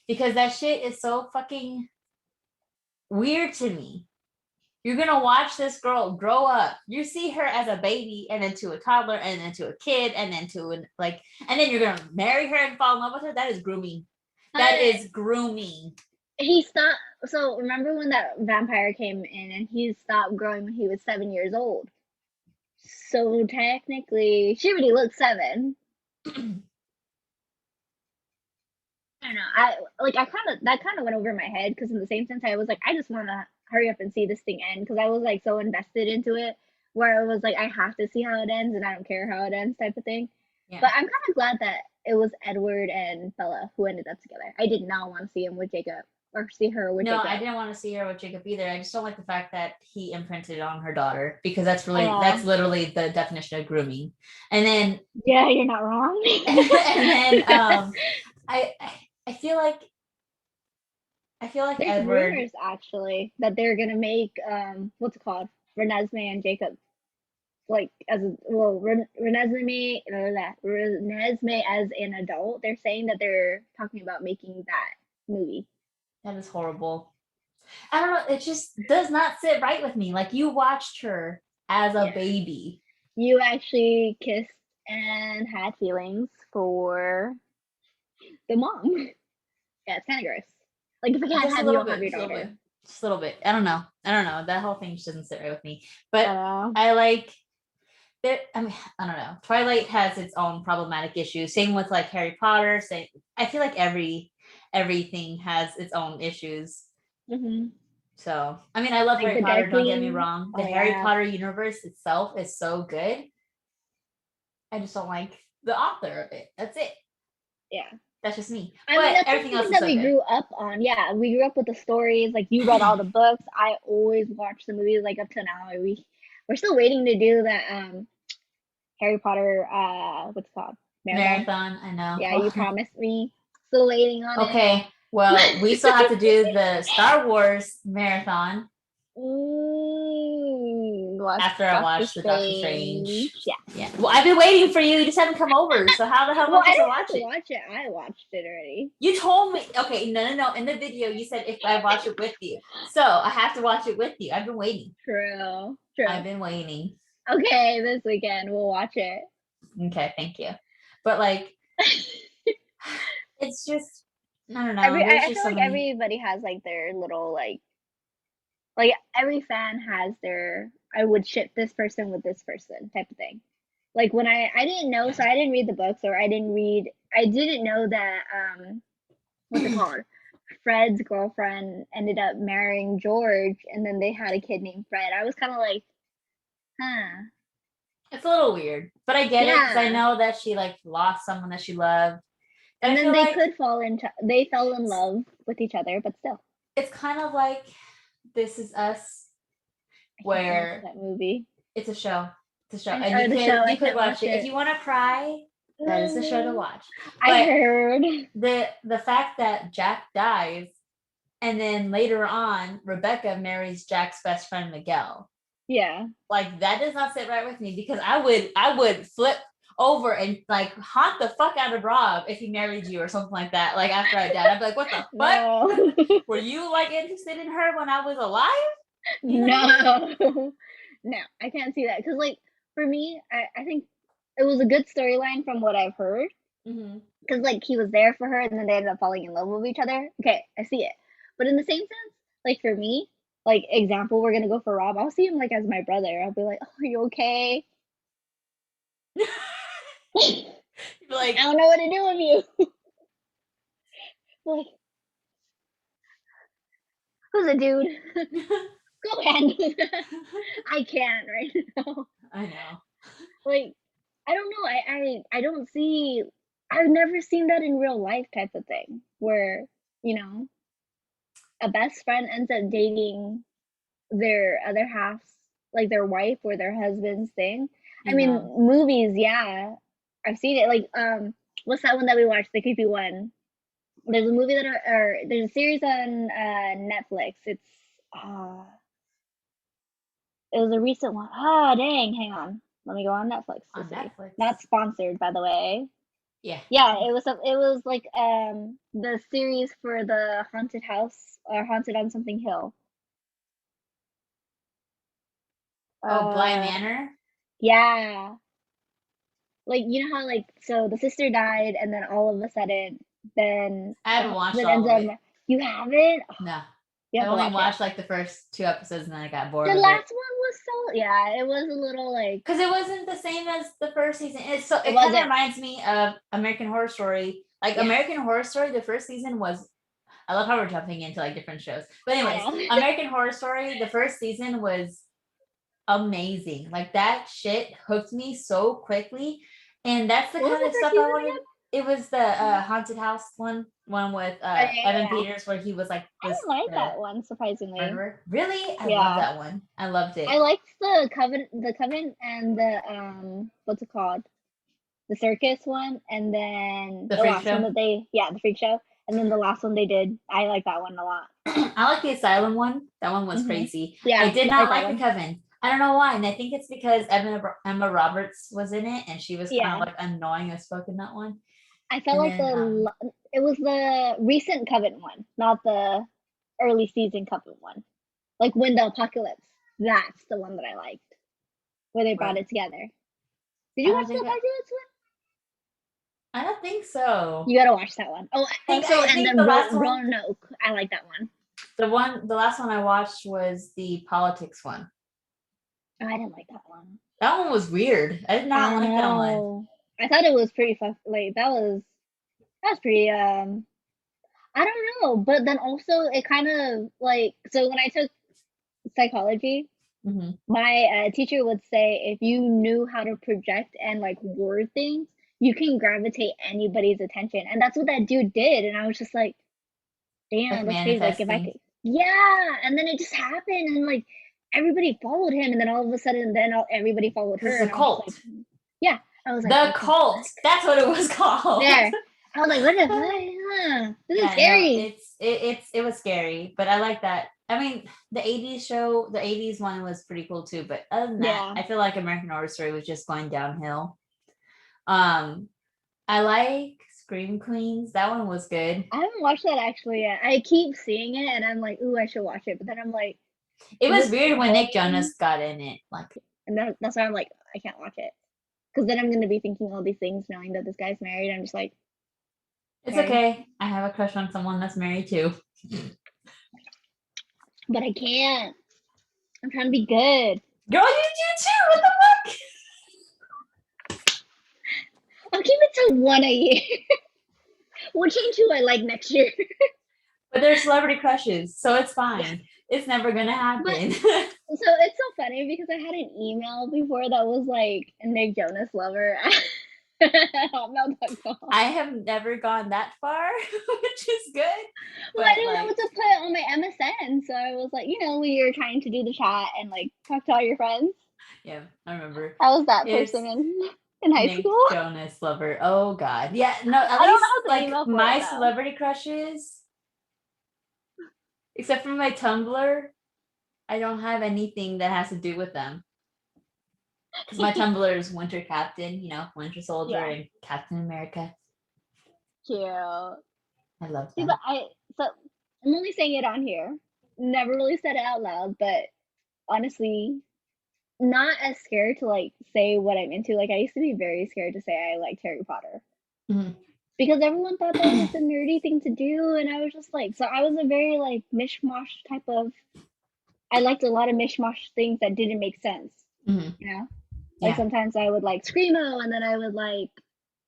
A: Because that shit is so fucking weird to me. You're gonna watch this girl grow up. You see her as a baby, and then to a toddler, and then to a kid, and then to and then you're gonna marry her and fall in love with her. That is grooming. That is grooming.
B: He stopped. So remember when that vampire came in and he stopped growing when he was 7 years old? So technically, she already looked seven. I don't know. I kind of that kind of went over my head because in the same sense I was like I just want to hurry up and see this thing end because I was like so invested into it where I was like I have to see how it ends and I don't care how it ends type of thing.
A: Yeah.
B: But I'm kind of glad that it was Edward and Bella who ended up together. I did not want to see him with Jacob or see her with
A: No,
B: Jacob.
A: I didn't want to see her with Jacob either. I just don't like the fact that he imprinted on her daughter because that's
B: Oh,
A: literally the definition of grooming. And then
B: yeah, you're not wrong.
A: and then I I feel like
B: There's
A: Edward.
B: rumors actually that they're gonna make what's it called? Renesmee and Jacob like as a well Renesmee as an adult. They're saying that they're talking about making that movie.
A: That is horrible. I don't know. It just does not sit right with me. Like you watched her as a
B: Yeah,
A: baby.
B: you actually kissed and had feelings for the mom. Yeah, it's kind of gross. Like if I can't
A: Just a
B: have you,
A: little
B: I'll have
A: bit.
B: your
A: Just a little
B: daughter.
A: bit. Just a little bit. I don't know. That whole thing just doesn't sit right with me. But
B: Uh,
A: I like that. I mean, I don't know. Twilight has its own problematic issues. Same with like Harry Potter. I feel like everything has its own issues.
B: hmm.
A: So, I mean, I love
B: Like
A: Harry
B: the
A: Potter, don't get me
B: Darkling.
A: wrong. The
B: Oh
A: Harry
B: yeah,
A: Potter universe itself is so good. I just don't like the author of it. That's it.
B: yeah.
A: That's just me.
B: I mean,
A: But
B: that's
A: everything
B: something
A: else is
B: that
A: so
B: we
A: good.
B: grew up on. Yeah, we grew up with the stories. Like you read all the books. I always watch the movies. Like up to now, we're still waiting to do that. Harry Potter. What's it called? Marathon.
A: Marathon, I
B: Yeah, you
A: know.
B: promised me. Still waiting on it.
A: Okay. Well, we still have to do the Star Wars marathon.
B: Ooh, watch
A: after I watched the Doctor Strange.
B: Yeah.
A: Yeah. Well, I've been waiting for you. You just haven't come over. So how the hell am I supposed to watch it?
B: I watched it already.
A: You told me. Okay, no. In the video, you said if I watch it with you. So I have to watch it with you. I've been waiting.
B: True.
A: I've been waiting.
B: Okay, this weekend we'll watch it.
A: Okay, thank you. But like, it's just, I don't know.
B: I feel like everybody has like their little like every fan has their I would ship this person with this person type of thing. Like when I didn't know, so I didn't read the books, or I didn't know that what's it called? Fred's girlfriend ended up marrying George, and then they had a kid named Fred. I was kind of like, huh.
A: It's a little weird, but I get it because I know that she like lost someone that she loved,
B: and then they they fell in love with each other, but still,
A: it's kind of like This Is Us, where
B: that movie.
A: It's a show. It's a show, and you could watch it if you want to cry. That is the show to watch. But
B: I heard
A: the fact that Jack dies, and then later on Rebecca marries Jack's best friend Miguel.
B: Yeah,
A: like that does not sit right with me, because I would flip over and like haunt the fuck out of Rob if he married you or something like that. Like after I died, I'd be like, what the fuck?
B: No.
A: Were you like interested in her when I was alive?
B: You know? No, I can't see that, because like for me, I think it was a good storyline from what I've heard, because like he was there for her and then they ended up falling in love with each other. Okay, I see it, but in the same sense, like for me, like example, we're gonna go for Rob, I'll see him like as my brother. I'll be like, oh, are you okay?
A: Like,
B: I don't know what to do with you. Like, who's a dude? Go handle that. I can't right now.
A: I know.
B: Like, I don't know. I don't see. I've never seen that in real life type of thing where, you know, a best friend ends up dating their other half's, like their wife or their husband's thing. I mean, movies, yeah, I've seen it. Like, what's that one that we watched? The creepy one. There's a movie or there's a series on Netflix. It's it was a recent one. Ah, dang, hang on. Let me go on Netflix.
A: On Netflix.
B: Not sponsored, by the way.
A: Yeah.
B: Yeah, it was like the series for the haunted house or Haunted on Something Hill.
A: Blind Manor?
B: Yeah. Like, you know how like so the sister died and then all of a sudden then
A: I haven't watched all of it.
B: You haven't?
A: No. I only watched like the first 2 episodes and then I got bored. The
B: last one was it was a little like,
A: because it wasn't the same as the first season. It kind of reminds me of American Horror Story. Like American Horror Story, the first season was. I love how we're jumping into like different shows. But anyways, American Horror Story, the first season was amazing. Like that shit hooked me so quickly, and that's the kind of stuff I wanted. It was the haunted house one with Evan Peters, where he was like this.
B: I didn't like that one, surprisingly.
A: Murderer. Really? I love that one. I loved it.
B: I liked the Coven and the what's it called? The circus one, and then
A: the last one
B: that the freak show, and then the last one they did. I like that one a lot.
A: I like the Asylum one. That one was crazy.
B: Yeah,
A: I did not like the Coven. I don't know why, and I think it's because Emma Roberts was in it, and she was kind of like annoying as fuck in that one.
B: I felt like it was the recent Coven one, not the early season Coven one. Like when the apocalypse, that's the one that I liked, where they brought it together. Did you watch the apocalypse one?
A: I don't think so.
B: You gotta watch that one. Oh, I think so. And then
A: Roanoke,
B: I like that one.
A: The last one I watched was the politics one.
B: Oh, I didn't like that one.
A: That one was weird. I did not like that one.
B: I thought it was pretty like that was pretty I don't know, but then also it kind of like, so when I took psychology, my teacher would say if you knew how to project and like word things, you can gravitate anybody's attention, and that's what that dude did. And I was just like, damn, that's crazy. Like if I could, and then it just happened, and like everybody followed him, and then all of a sudden, everybody followed her.
A: It's a cult.
B: I was like,
A: the cult. That's what it was called.
B: There. I was like, what the fuck? This is scary.
A: It was scary, but I like that. I mean, the 80s show, the 80s one was pretty cool too. But other than that, I feel like American Horror Story was just going downhill. I like Scream Queens. That one was good.
B: I haven't watched that actually yet. I keep seeing it and I'm like, ooh, I should watch it. But then I'm like,
A: it was weird when Nick Jonas got in it. Like,
B: and that's why I'm like, I can't watch it. Because then I'm gonna be thinking all these things knowing that this guy's married. I'm just like,
A: it's okay. I have a crush on someone that's married too.
B: But I can't. I'm trying to be good.
A: Girl, you do too. What the fuck?
B: I'll keep it to one a year. We'll change who I like next year.
A: But they're celebrity crushes, so it's fine. It's never gonna happen.
B: But, so it's so funny because I had an email before that was like Nick Jonas lover at hotmail.com.
A: I have never gone that far, which is good.
B: Well, I didn't know what to put on my MSN, so I was like, you know, when you're trying to do the chat and like talk to all your friends.
A: Yeah, I remember.
B: I was that person in high school.
A: Jonas lover. Oh God. Yeah. No. At least like my celebrity crushes, except for my Tumblr, I don't have anything that has to do with them. Because my Tumblr is Winter Captain, you know, Winter Soldier and Captain America.
B: Cute.
A: I love them.
B: But so I'm only saying it on here. Never really said it out loud, but honestly, not as scared to like say what I'm into. Like I used to be very scared to say I liked Harry Potter.
A: Mm-hmm.
B: Because everyone thought that was the nerdy thing to do, and I was just like, so I was a very like mishmash type of. I liked a lot of mishmash things that didn't make sense.
A: Mm-hmm.
B: You know, like sometimes I would like screamo, and then I would like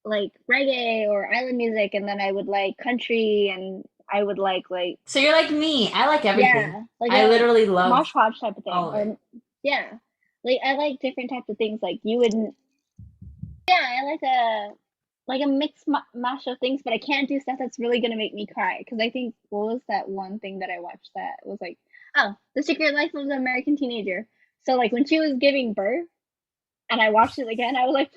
B: reggae or island music, and then I would like country, and I would like.
A: So you're like me. I like everything. Yeah, like I literally love
B: mosh hodge type of thing. Or, yeah, like I like different types of things. Like you wouldn't. Yeah, I like a mixed mash of things, but I can't do stuff that's really gonna make me cry. Because I think what was that one thing that I watched that was like, oh, The Secret Life of the American Teenager. So like when she was giving birth, and I watched it again, I was like,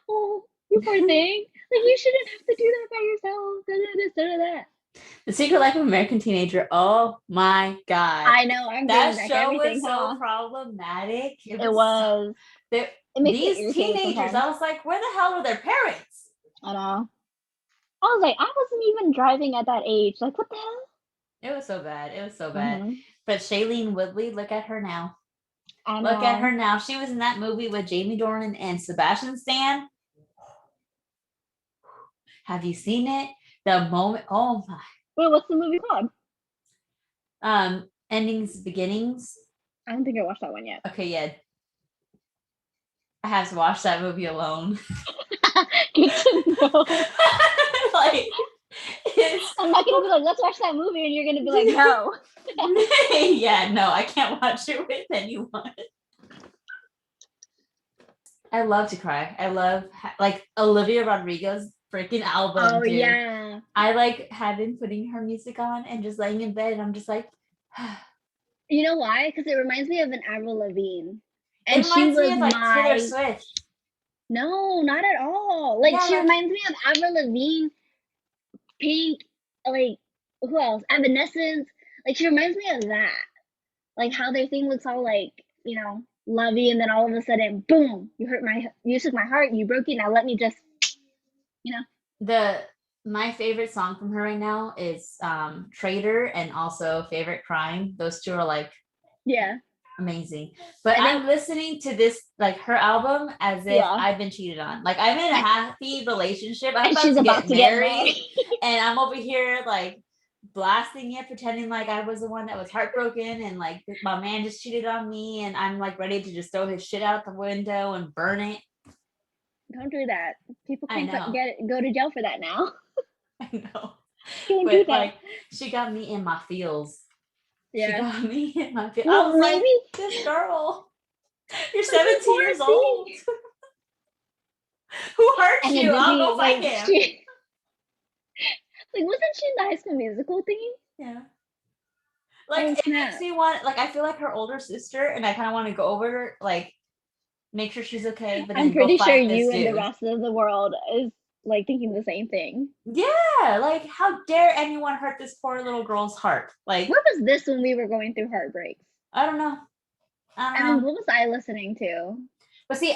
B: oh, you poor thing. Like you shouldn't have to do that by yourself. Da-da-da-da-da. The
A: Secret Life of American Teenager. Oh my God.
B: I know.
A: That show was so problematic.
B: It was.
A: These teenagers, I was like, where the hell were their parents?
B: I know. I was like, I wasn't even driving at that age. Like, what the hell?
A: It was so bad. It was so bad. Mm-hmm. But Shailene Woodley, look at her now. Look at her now. She was in that movie with Jamie Dornan and Sebastian Stan. Have you seen it? The moment. Oh my.
B: Wait, what's the movie called?
A: Endings, Beginnings.
B: I don't think I watched that one yet.
A: Okay, yeah. I have to watch that movie alone.
B: Good to know. Like, I'm not gonna be like, let's watch that movie, and you're gonna be like, no.
A: Yeah, no, I can't watch it with anyone. I love to cry. I love like Olivia Rodrigo's freaking album.
B: Oh, dude. Yeah.
A: I like have been putting her music on and just laying in bed, and I'm just like,
B: you know why? Because it reminds me of an Avril Lavigne.
A: And she was me of, like, Taylor Swift.
B: No, not at all. Like she reminds me of Avril Lavigne, Pink, like who else? Evanescence. Like she reminds me of that. Like how their thing looks all like, you know, lovey, and then all of a sudden, boom, you took my heart, you broke it, now let me just, you know.
A: My favorite song from her right now is Traitor and also Favorite Crime. Those two are like amazing. But I'm listening to this, like her album, as if I've been cheated on. Like I'm in a happy relationship. I'm about to get married. And I'm over here like blasting it, pretending like I was the one that was heartbroken and like my man just cheated on me, and I'm like ready to just throw his shit out the window and burn it.
B: Don't do that. People can go to jail for that now.
A: I know.
B: Don't do that.
A: Like she got me in my feels.
B: Yeah.
A: She got me in my feels. I was like, this girl, you're 17 years old. Who hurt you? I don't know if I can.
B: Like, wasn't she in the High School Musical thing?
A: Yeah. Like, it makes me want, like, I feel like her older sister, and I kind of want to go over her, like, make sure she's okay. But
B: I'm pretty sure you and the rest of the world is like thinking the same thing.
A: Yeah, like how dare anyone hurt this poor little girl's heart? Like,
B: Where was this when we were going through heartbreaks?
A: I don't know. I
B: And
A: don't
B: then
A: know.
B: what was I listening to?
A: But see,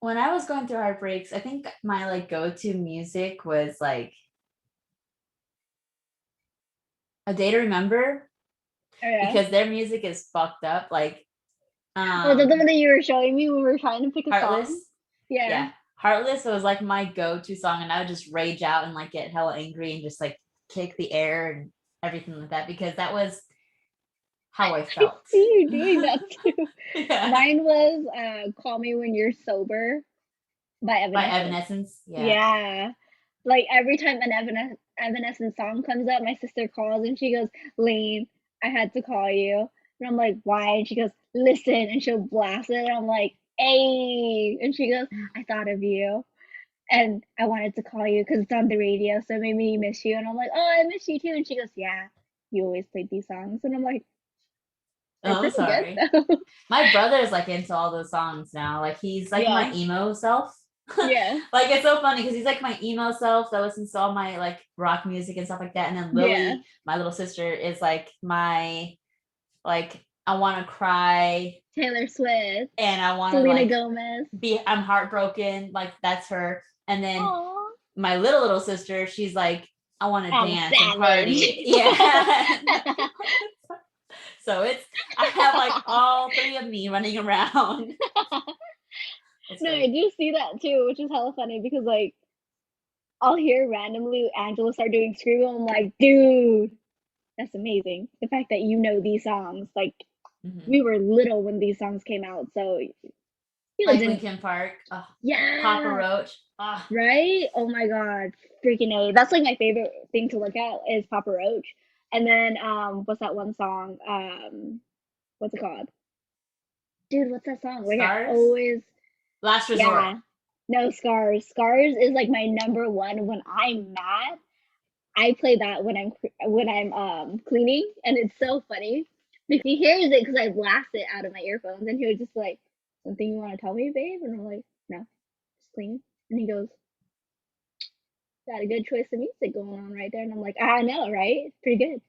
A: when I was going through heartbreaks, I think my like go-to music was like A Day to Remember,
B: Oh yeah.
A: because their music is fucked up. Like,
B: Oh, the one that you were showing me when we were trying to pick a
A: Heartless.
B: song. Yeah.
A: Yeah. Heartless was like my go-to song, and I would just rage out and like get hella angry and just like kick the air and everything like that, because that was how I
B: I
A: felt.
B: see you doing that too.
A: Yeah.
B: Mine was Call Me When You're Sober by
A: By
B: Evanescence.
A: Evanescence. Yeah.
B: Yeah. Like every time an Evanescence song comes up, my sister calls and she goes, Lane, I had to call you. And I'm like, why? And she goes, listen. And she'll blast it. And I'm like, hey. And she goes, I thought of you. And I wanted to call you because it's on the radio. So it made me miss you. And I'm like, oh, I miss you too. And she goes, yeah, you always played these songs. And I'm like, they're
A: Oh, I'm
B: pretty good
A: sorry.
B: though.
A: My brother's like into all those songs now. Like he's like
B: Yeah.
A: my emo self.
B: Yeah.
A: Like it's so funny because he's like my emo self that listens to all my like rock music and stuff like that. And then Lily,
B: Yeah.
A: my little sister, is like my like I want to cry
B: Taylor Swift.
A: and I want to
B: Selena
A: like
B: Gomez.
A: I'm heartbroken. Like that's her. And then
B: Aww.
A: my little sister, she's like, I want to
B: I'm
A: dance and
B: savage.
A: party. Yeah. So I have like all three of me running around.
B: No, I do see that too, which is hella funny because like I'll hear randomly Angela start doing Screamo. I'm like, dude, that's amazing. The fact that you know these songs, like we were little when these songs came out, so
A: Like
B: didn't.
A: Linkin Park. Oh,
B: Yeah.
A: Papa Roach. Oh.
B: Right? Oh my god, freaking A. That's like my favorite thing to look at is Papa Roach. And then what's that one song? What's it called? Dude, what's that song? Like I
A: Scars.
B: always.
A: Last Resort.
B: Yeah. No, Scars. Scars is like my number one when I'm mad. I play that when I'm cleaning, and it's so funny because he hears it because I blast it out of my earphones, and he was just like, "Something you want to tell me, babe?" And I'm like, "No, just cleaning." And he goes, "Got a good choice of music going on right there," and I'm like, "I know, right? It's pretty good."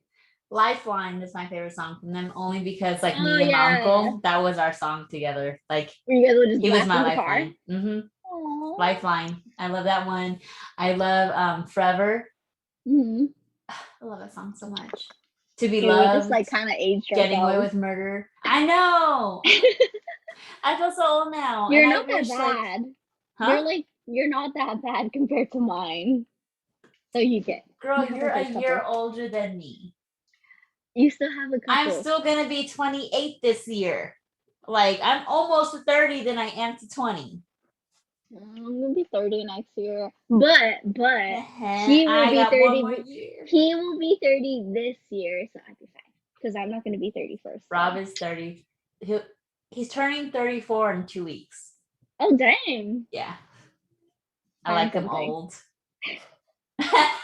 A: Lifeline is my favorite song from them, only because like
B: Oh
A: me and my
B: yeah,
A: uncle, that was our song together. Like
B: you guys would just
A: he was
B: blast
A: my
B: in the car.
A: lifeline.
B: Aww.
A: Lifeline. I love that one. I love Forever.
B: Mm-hmm.
A: I love that song so much. To Be
B: Okay, we just
A: Loved.
B: like kind of aged
A: Getting Away
B: ourselves.
A: with Murder. I know. I feel so old now.
B: You're
A: And I
B: not that
A: wish like,
B: bad.
A: huh?
B: You're not that bad compared to mine. So you
A: Girl,
B: have
A: you're
B: like
A: a
B: a
A: year
B: couple.
A: older than me.
B: You still have a
A: I'm
B: couple.
A: still gonna be 28 this year. Like I'm almost to 30 than I am to 20.
B: I'm gonna be 30 next year. But he will
A: I
B: be
A: got one
B: 30.
A: more year.
B: He will be 30 this year, so I'd be fine. Because I'm not gonna be 31st.
A: Rob is 30. He's turning 34 in 2 weeks.
B: Oh dang.
A: Yeah. I
B: I'm
A: like him
B: something.
A: old.
B: That's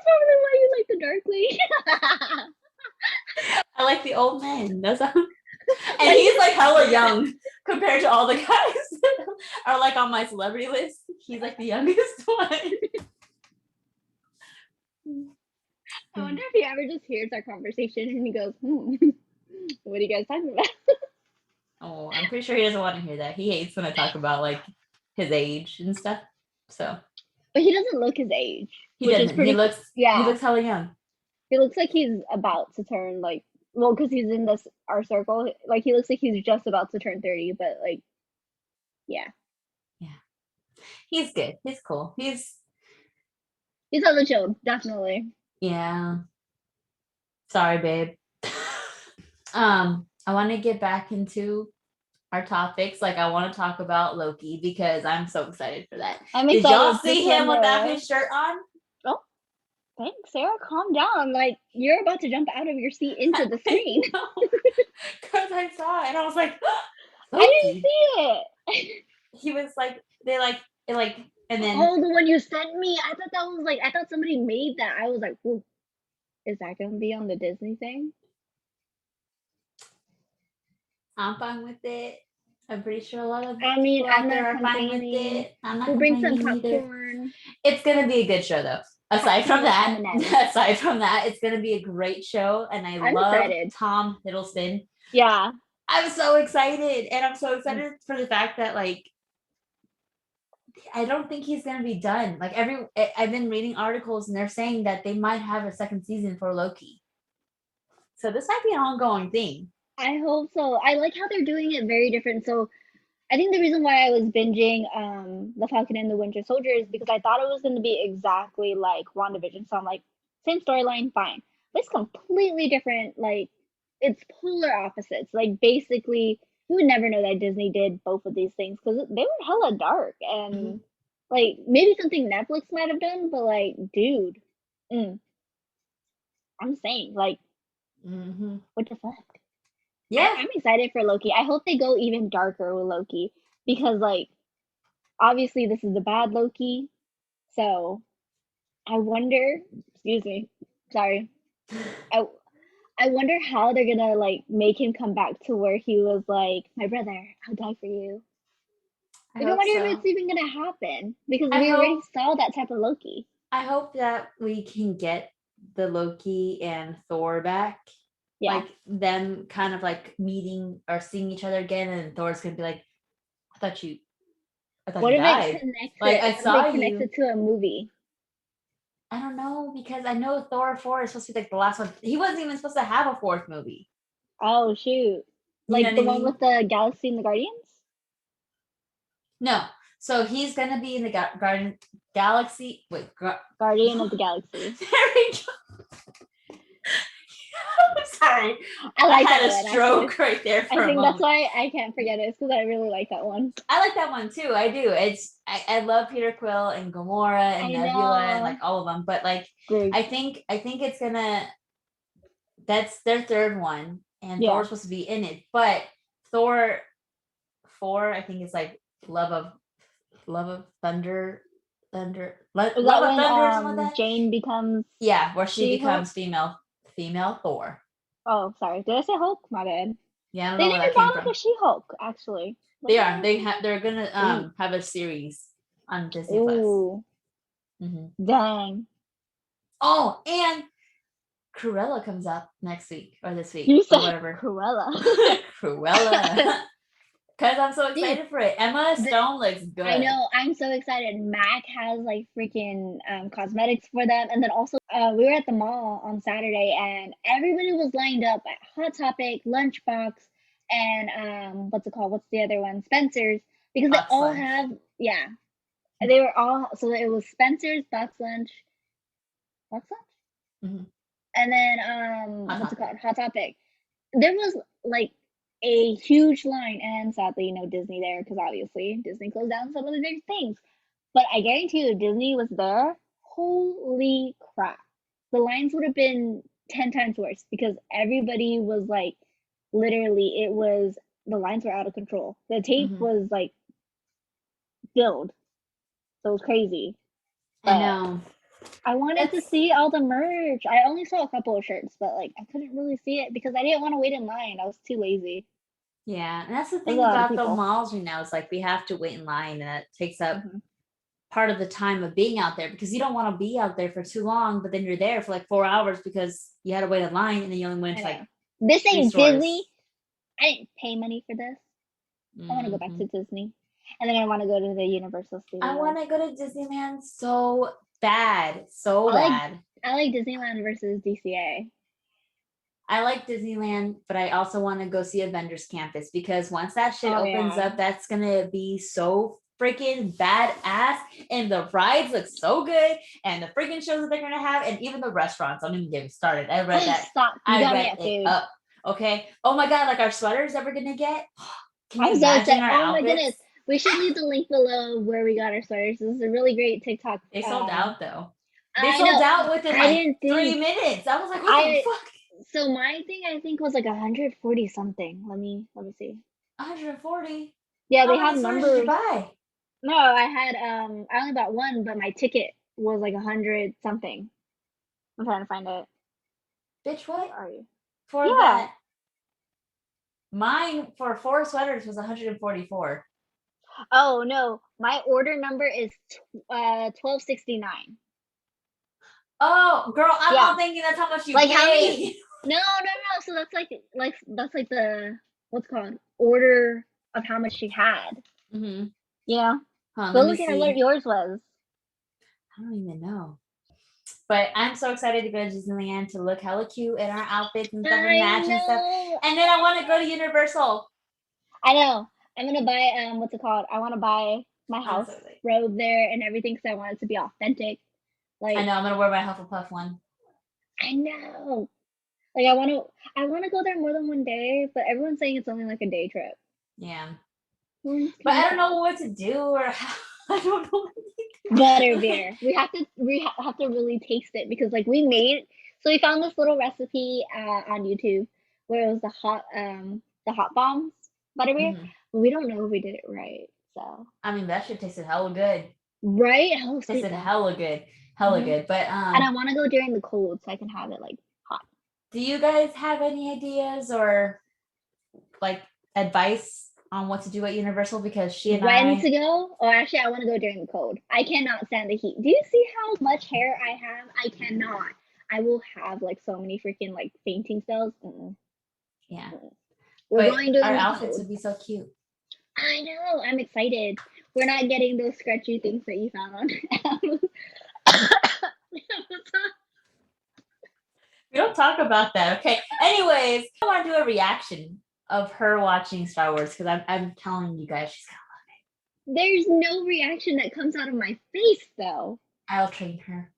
B: probably why you like the Darkling.
A: I like the old men. That's how. And he's like hella young compared to all the guys that are like on my celebrity list. He's like the youngest one.
B: I wonder if he ever just hears our conversation and he goes, what are you guys talking about?
A: Oh, I'm pretty sure he doesn't want to hear that. He hates when I talk about like his age and stuff. So.
B: But he doesn't look his age.
A: He
B: Which is
A: doesn't.
B: pretty cool.
A: He looks hella young.
B: He looks like he's about to turn like well, because he's in this our circle. Like he looks like he's just about to turn 30, but like yeah.
A: Yeah. He's good. He's cool.
B: He's on the chill, definitely.
A: Yeah. Sorry, babe. I want to get back into our topics. Like I want to talk about Loki because I'm so excited for that. Did y'all see him without his shirt on?
B: Oh, thanks, Sarah. Calm down. Like you're about to jump out of your seat into the screen.
A: Because I saw it and I was like,
B: Loki. I didn't see it.
A: He was like, they like it like and then
B: oh, the one you sent me. I thought that was like I thought somebody made that. I was like, well, is that gonna be on the Disney thing?
A: I'm fine with it. I'm pretty sure a lot of
B: I mean,
A: people
B: I'm
A: out there
B: not
A: are fine with
B: complaining.
A: it. I'm not
B: We'll bring some
A: complaining either.
B: popcorn.
A: It's gonna be a good show though. Aside from
B: Popcorn and
A: that,
B: M&Ms.
A: it's gonna be a great show, and I
B: I'm
A: love
B: excited.
A: Tom Hiddleston.
B: Yeah.
A: I'm so excited, and I'm so excited for the fact that like I don't think he's gonna be done. Like I've been reading articles, and they're saying that they might have a second season for Loki. So this might be an ongoing thing.
B: I hope so. I like how they're doing it very different. So I think the reason why I was binging The Falcon and the Winter Soldier is because I thought it was going to be exactly like WandaVision. So I'm like, same storyline, fine. But it's completely different. Like, it's polar opposites. Like, basically, you would never know that Disney did both of these things because they were hella dark. And, like, maybe something Netflix might have done, but, like, dude, I'm saying, like, what the fuck?
A: Yeah.
B: I'm excited for Loki. I hope they go even darker with Loki because, like, obviously this is the bad Loki. So I wonder, excuse me, sorry. I I wonder how they're gonna like make him come back to where he was like, my brother, I'll die for you.
A: I
B: Like, I
A: hope
B: wonder if
A: so.
B: it's even gonna happen because
A: I
B: we already
A: hope
B: saw that type of Loki.
A: I hope that we can get the Loki and Thor back.
B: Yeah.
A: Like them kind of like meeting or seeing each other again, and Thor's gonna be like, I thought you
B: What if
A: died.
B: it connects
A: Like
B: it?
A: I
B: What if
A: saw
B: it connects
A: you.
B: it to a movie?
A: I don't know, because I know Thor 4 is supposed to be like the last one. He wasn't even supposed to have a fourth movie.
B: Oh shoot!
A: You know
B: Like
A: what
B: the
A: I
B: one
A: mean?
B: with the Galaxy and the Guardians?
A: No. So he's gonna be in the Garden Galaxy. Wait,
B: Guardian of the Galaxy.
A: There we go. I'm sorry.
B: I like
A: had
B: that
A: a
B: one
A: stroke
B: actually.
A: right there for
B: I
A: a
B: think that's
A: moment.
B: why I can't forget it. It's because I really like that one.
A: I like that one too. I do. I love Peter Quill and Gamora and
B: I
A: Nebula and
B: know.
A: like all of them. But like
B: Great.
A: I think it's gonna that's their third one, and
B: Yeah.
A: Thor's supposed to be in it. But Thor 4, I think it's like love of thunder
B: Is
A: love
B: that
A: of
B: when
A: thunder or something like that.
B: Jane becomes
A: Yeah, where she
B: She-Hulk?
A: becomes female Thor.
B: Oh, sorry. Did I say Hulk? My bad.
A: Yeah, I don't
B: They
A: know where
B: never
A: that came
B: brought up
A: from.
B: a She-Hulk, actually.
A: They are. They're gonna have a series on Disney Plus.
B: Ooh. Dang.
A: Oh, and Cruella comes up next week or this week
B: You
A: or
B: said
A: whatever.
B: Cruella.
A: Cruella. Because I'm so excited
B: Dude,
A: for it. Emma Stone looks good.
B: I know. I'm so excited. Mac has like freaking cosmetics for them. And then also, we were at the mall on Saturday and everybody was lined up at Hot Topic, Lunchbox, and what's it called? What's the other one? Spencer's. Because they
A: Box
B: all
A: lunch.
B: have, yeah. They were all, so it was Spencer's, Box Lunch, and then what's it called? Hot Topic. There was like a huge line, and sadly, no Disney there because obviously Disney closed down some of the big things. But I guarantee you, if Disney was there, holy crap, the lines would have been 10 times worse because everybody was like, literally, it was the lines were out of control. The tape was like filled, so it was crazy. But
A: I know.
B: I wanted to see all the merch. I only saw a couple of shirts, but like I couldn't really see it because I didn't want to wait in line. I was too lazy.
A: Yeah, and that's the
B: There's
A: thing
B: a lot of
A: about the
B: people.
A: malls right now is like we have to wait in line, and that takes up part of the time of being out there because you don't want to be out there for too long, but then you're there for like 4 hours because you had to wait in line, and then you only went to like
B: this ain't
A: stores.
B: Disney. I didn't pay money for this. I want to go back to Disney, and then I want to go to the Universal Studios.
A: I want to go to Disneyland so bad, so bad.
B: I like Disneyland versus DCA.
A: I like Disneyland, but I also want to go see Avengers Campus because once that shit opens up, that's gonna be so freaking badass, and the rides look so good, and the freaking shows that they're gonna have, and even the restaurants. Don't even get me started. I read that.
B: Stop.
A: I read it up. Okay. Oh my god, like our sweaters that we're gonna get. Can you imagine our outfits?
B: My goodness. We should leave the link below where we got our sweaters. This is a really great TikTok.
A: They sold out though. They sold out within like 3 minutes. I was like, what the fuck?
B: So my thing I think was like 140 something. Let me see.
A: 140?
B: Yeah,
A: How
B: they
A: many
B: have numbers.
A: Did you buy?
B: No, I only bought one, but my ticket was like 100 something. I'm trying to find it.
A: Bitch, what?
B: Where are you?
A: For that. Mine for 4 sweaters was 144.
B: Oh no, my order number is 1269.
A: Oh, girl, I'm
B: Yeah,
A: all thinking that's how much you
B: like how many?
A: pay.
B: No, no, no. So that's like the what's it called order of how much she had.
A: Mm-hmm.
B: You know.
A: Hold on,
B: Go
A: let me
B: look at what
A: see.
B: yours was.
A: I don't even know. But I'm so excited to go to Disneyland to look hella cute in our outfits and stuff and
B: I
A: match and stuff.
B: know.
A: And then I want to go to Universal.
B: I know. I'm gonna buy what's it called? I want to buy my
A: I'm
B: house
A: so excited.
B: robe there and everything because I want it to be authentic.
A: I
B: Like
A: know I'm gonna wear my Hufflepuff one.
B: I know. Like I want to go there more than one day, but everyone's saying it's only like a day trip.
A: Yeah.
B: It's
A: But
B: kind
A: I
B: of
A: don't
B: sad.
A: know what to do or how. I don't know.
B: Butterbeer. We have to really taste it because like we found this little recipe on YouTube where it was the hot bombs butterbeer,
A: Mhm.
B: but we don't know if we did it right. So
A: I mean, that shit tasted hella good.
B: right, hella sweet
A: Tasted
B: though.
A: hella good. Hella
B: Hmm.
A: good. But
B: And I want to go during the cold so I can have it like hot.
A: do you guys have any ideas or like advice on what to do at Universal? Because she and
B: When to
A: I,
B: go? Or actually, I want to go during the cold. I cannot stand the heat. Do you see how much hair I have? I cannot. I will have like so many freaking like fainting spells. Mm-mm,
A: yeah.
B: mm-mm. We're
A: But
B: going
A: our
B: during the
A: outfits
B: cold.
A: would be so cute.
B: I know. I'm excited. We're not getting those scratchy things that you found on Amazon.
A: We don't talk about that, okay? Anyways, I want to do a reaction of her watching Star Wars because I'm telling you guys, she's gonna.
B: There's no reaction that comes out of my face though.
A: I'll train her.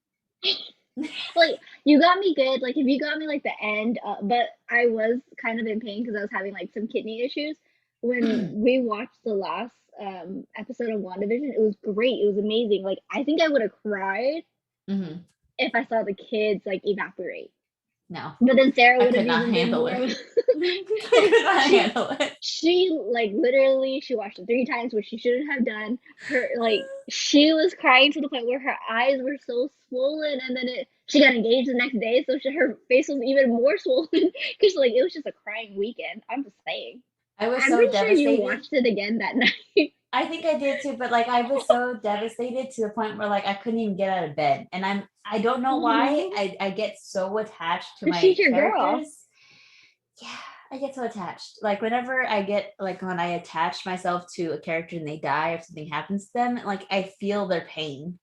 B: Like you got me good. Like if you got me like the end, but I was kind of in pain because I was having like some kidney issues. When we watched the last episode of WandaVision, it was great. It was amazing. Like I think I would have cried
A: Mm-hmm.
B: if I saw the kids like evaporate.
A: No,
B: But then Sarah
A: I
B: would have
A: could not
B: even been
A: handle
B: more
A: it.
B: of
A: I
B: like
A: could not
B: she
A: handle it.
B: she like literally she watched it 3 times, which she shouldn't have done. Her like she was crying to the point where her eyes were so swollen, and then she got engaged the next day, so her face was even more swollen because like it was just a crying weekend. I'm just saying.
A: I was
B: I'm
A: so
B: pretty sure you
A: devastated.
B: watched it again that night.
A: I think I did too, but like I was so devastated to the point where like I couldn't even get out of bed. And I don't know why I get so attached to
B: But she's
A: my
B: your girl.
A: characters. Yeah, I get so attached. Like whenever I get like when I attach myself to a character and they die if something happens to them, like I feel their pain.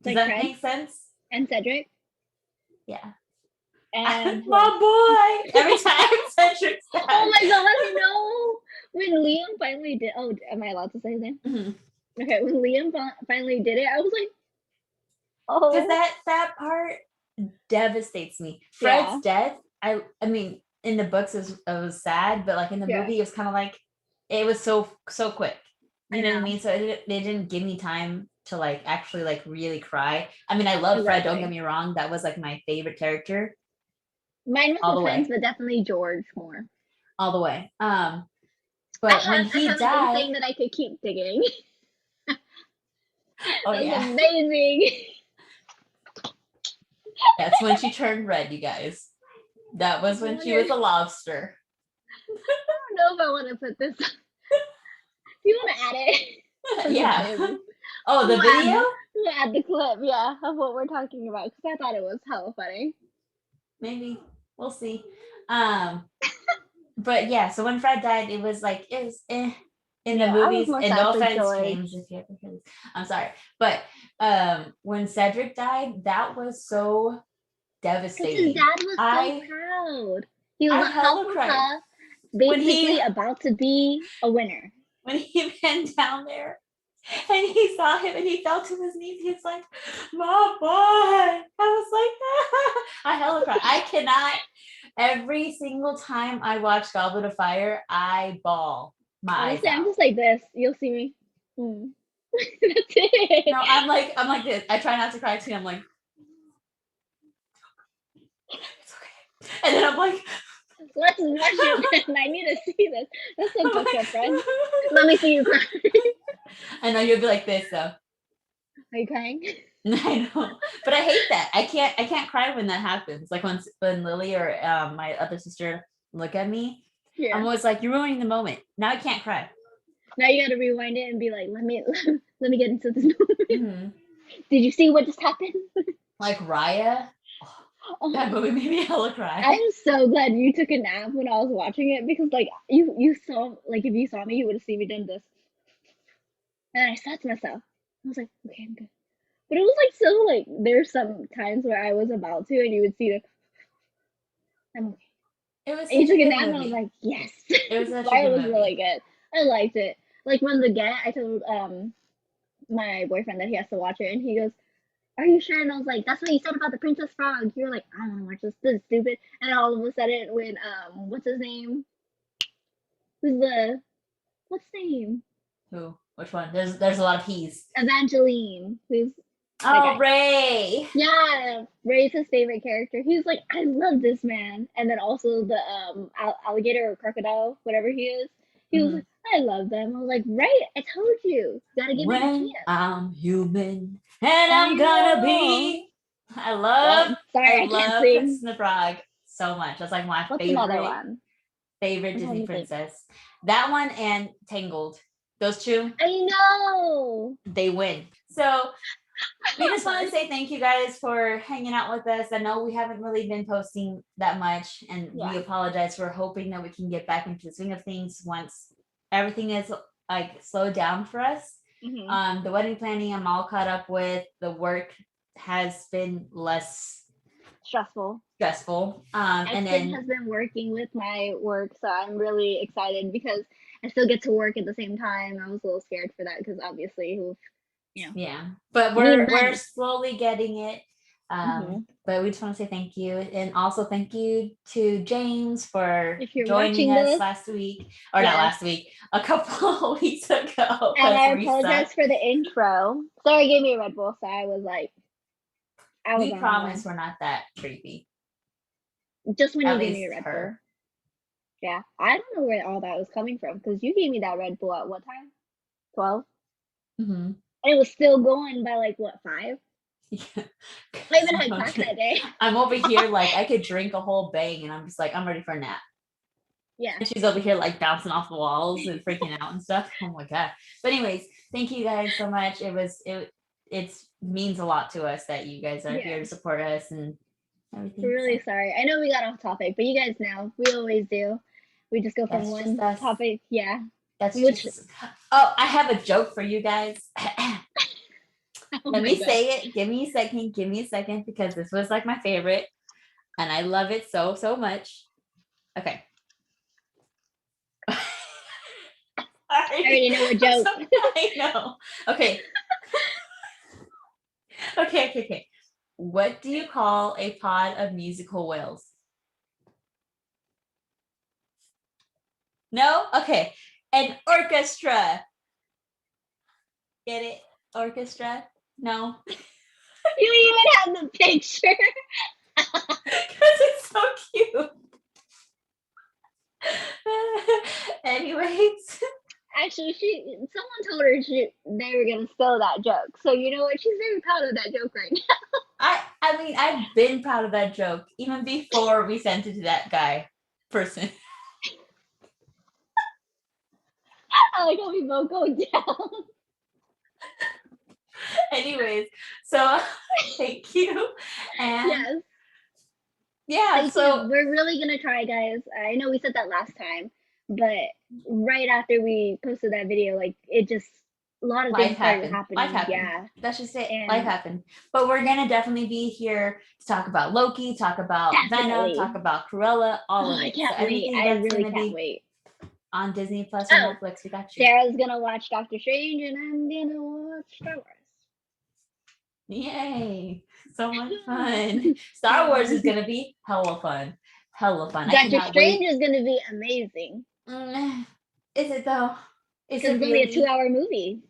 A: Does
B: Like
A: that
B: Fred
A: make sense?
B: and Cedric
A: Yeah.
B: and who else?
A: My boy. Every time Cedric's
B: Oh
A: died.
B: my god, no! When Liam finally did, oh, am I allowed to say his name?
A: Mhm.
B: Okay, when Liam finally did it, I was like,
A: Because
B: oh,
A: that part devastates me. Fred's
B: yeah,
A: death, I mean, in the books it was sad, but like in the
B: yeah,
A: movie, it was kind of like it was so quick.
B: I
A: You know what I
B: know,
A: mean? So they didn't give me time to like actually like really cry. I mean, I love Fred, don't get
B: exactly.
A: me wrong. That was like my favorite character
B: Mine was
A: all
B: the
A: the
B: twins,
A: way.
B: but definitely George more.
A: All the way. But when
B: I
A: he
B: have a good
A: died,
B: thing that I could keep digging.
A: oh
B: That's
A: yeah,
B: amazing.
A: that's when she turned red, you guys. That was
B: Oh
A: when
B: my
A: she
B: god,
A: was a lobster.
B: I don't know if I want to put this. Do you want to add it? I'm just
A: Yeah.
B: kidding.
A: Oh, the
B: We'll
A: video?
B: add the clip, yeah, of what we're talking about because I thought it was hella funny.
A: Maybe. We'll see. Um, but yeah, so when Fred died, it was like it was in the
B: Yeah, I was
A: movies.
B: more
A: And
B: sad
A: no
B: for
A: offense,
B: George.
A: James, if you ever hear this. I'm sorry. But when Cedric died, that was so
B: Because his
A: devastating.
B: dad was so
A: I
B: proud. He was
A: I
B: a
A: hella cried.
B: Hufflepuff,
A: When he
B: basically about to be a winner.
A: when he went down there and he saw him and he fell to his knees, he's like, my boy. I was like, I hella cried. I cannot. Every single time I watch Goblet of Fire, I bawl my eyes
B: Honestly, I'm
A: out.
B: just like this. You'll see me. That's it.
A: No, I'm like this. I try not to cry too. I'm like, it's okay. And then I'm like,
B: Let's watch it then. I need to see this. That's so
A: I'm
B: fucked up,
A: like,
B: friend. Let me see you cry.
A: I know you'll be like this though.
B: Are you crying?
A: I know, but I hate that. I can't cry when that happens. Like when Lily or my other sister look at me,
B: Yeah.
A: I'm always like, you're ruining the moment. Now I can't cry.
B: Now you gotta rewind it and be like, let me get into this moment.
A: Mm-hmm.
B: Did you see what just happened?
A: Like Raya. Oh, that movie made me hella cry.
B: I'm so glad you took a nap when I was watching it because like you saw like if you saw me you would have seen me doing this. And I thought to myself, I was like, okay, I'm good. But it was like so like there's some times where I was about to and you would see the I'm okay.
A: It was
B: And you
A: such a
B: took a
A: good
B: nap and I was
A: movie.
B: like, yes.
A: It was such a
B: Fire
A: good
B: was
A: movie.
B: really good. I liked it. Like when the get I told my boyfriend that he has to watch it and he goes, are you sure? And I was like, that's what you said about the Princess Frog. You're like, I don't want to watch this. This is stupid. And then all of a sudden, when what's his name? Who's the what's his name?
A: Who? Which one? There's a lot of he's.
B: Evangeline. Who's that
A: Oh,
B: guy?
A: Ray.
B: Yeah, Ray's his favorite character. He's like, I love this man. And then also the alligator or crocodile, whatever he is. He was
A: Mm-hmm.
B: like, I love them. I was like, Ray, I told you, gotta give it a
A: When
B: chance.
A: I'm human and I'm
B: I
A: gonna
B: know.
A: be. I
B: Well, sorry, I can't
A: love
B: sing.
A: Princess and the Frog so much. That's like my
B: What's another
A: favorite
B: one? I'm trying
A: Disney
B: to think.
A: princess. That one and Tangled. Those two,
B: I know.
A: they win. So we just want to say thank you guys for hanging out with us. I know we haven't really been posting that much, and we
B: Yeah.
A: apologize. We're hoping that we can get back into the swing of things once everything is like slowed down for us.
B: Mm-hmm.
A: The wedding planning I'm all caught up with. The work has been less
B: Stressful.
A: and
B: Espen
A: then
B: has been working with my work, so I'm really excited because I still get to work at the same time. I was a little scared for that because obviously,
A: yeah, but
B: you need
A: we're
B: money.
A: slowly getting it.
B: Mm-hmm.
A: But we just want to say thank you, and also thank you to James for
B: If you're
A: joining
B: watching
A: us
B: this,
A: last week, or not
B: yes.
A: last week, a couple of weeks ago.
B: And I
A: We suck.
B: apologize for the intro. Sorry, gave me a Red Bull, so I was like, I was
A: We
B: on
A: promise
B: one.
A: we're not that creepy.
B: Just when you
A: At
B: gave me a
A: least
B: Red Bull.
A: her.
B: Yeah, I don't know where all that was coming from because you gave me that Red Bull at what time? 12?
A: Mm-hmm.
B: And it was still going by like what, 5?
A: Yeah.
B: I even had class that day.
A: I'm over here like I could drink a whole bang, and I'm just like I'm ready for a nap.
B: Yeah.
A: And she's over here like bouncing off the walls and freaking out and stuff. Oh my god. But anyways, thank you guys so much. It means a lot to us that you guys are here to support us and everything.
B: We're really sorry. I know we got off topic, but you guys know we always do. We just go from
A: That's
B: one
A: just us.
B: topic. Yeah.
A: That's
B: Which,
A: just oh, I have a joke for you guys.
B: oh
A: Let
B: my
A: me
B: God.
A: say it. Give me a second because this was like my favorite and I love it so much. Okay.
B: I already know a joke.
A: I know. Okay. Okay. What do you call a pod of musical whales? No? Okay. An orchestra. Get it? Orchestra? No.
B: You even have the picture.
A: Because it's so cute. Anyways.
B: Actually, someone told her they were gonna steal that joke. So you know what? She's very proud of that joke right now.
A: I mean, I've been proud of that joke even before we sent it to that guy person.
B: I like how we both go down.
A: Anyways, so thank you. And
B: Yes.
A: yeah,
B: Thank
A: so
B: you. We're really gonna try, guys. I know we said that last time, but right after we posted that video, like it just a lot of things started happening.
A: Life happened.
B: Yeah.
A: That's just it.
B: And
A: Life happened. But we're gonna definitely be here to talk about Loki, talk about Venom,
B: definitely.
A: talk about Cruella, all
B: Oh,
A: of
B: I
A: it. So
B: can't wait.
A: anything
B: I
A: that's
B: really
A: gonna
B: can't
A: be
B: wait.
A: on Disney Plus or
B: Oh,
A: Netflix, we got you.
B: Sarah's gonna watch Doctor Strange, and I'm gonna watch Star Wars.
A: Yay! So much fun. Star Wars is gonna be hella fun. Hella fun. I
B: Doctor
A: cannot
B: Strange
A: wait.
B: is gonna be amazing.
A: Is it though? Is
B: Because
A: it
B: it's only a
A: really?
B: 2-hour movie.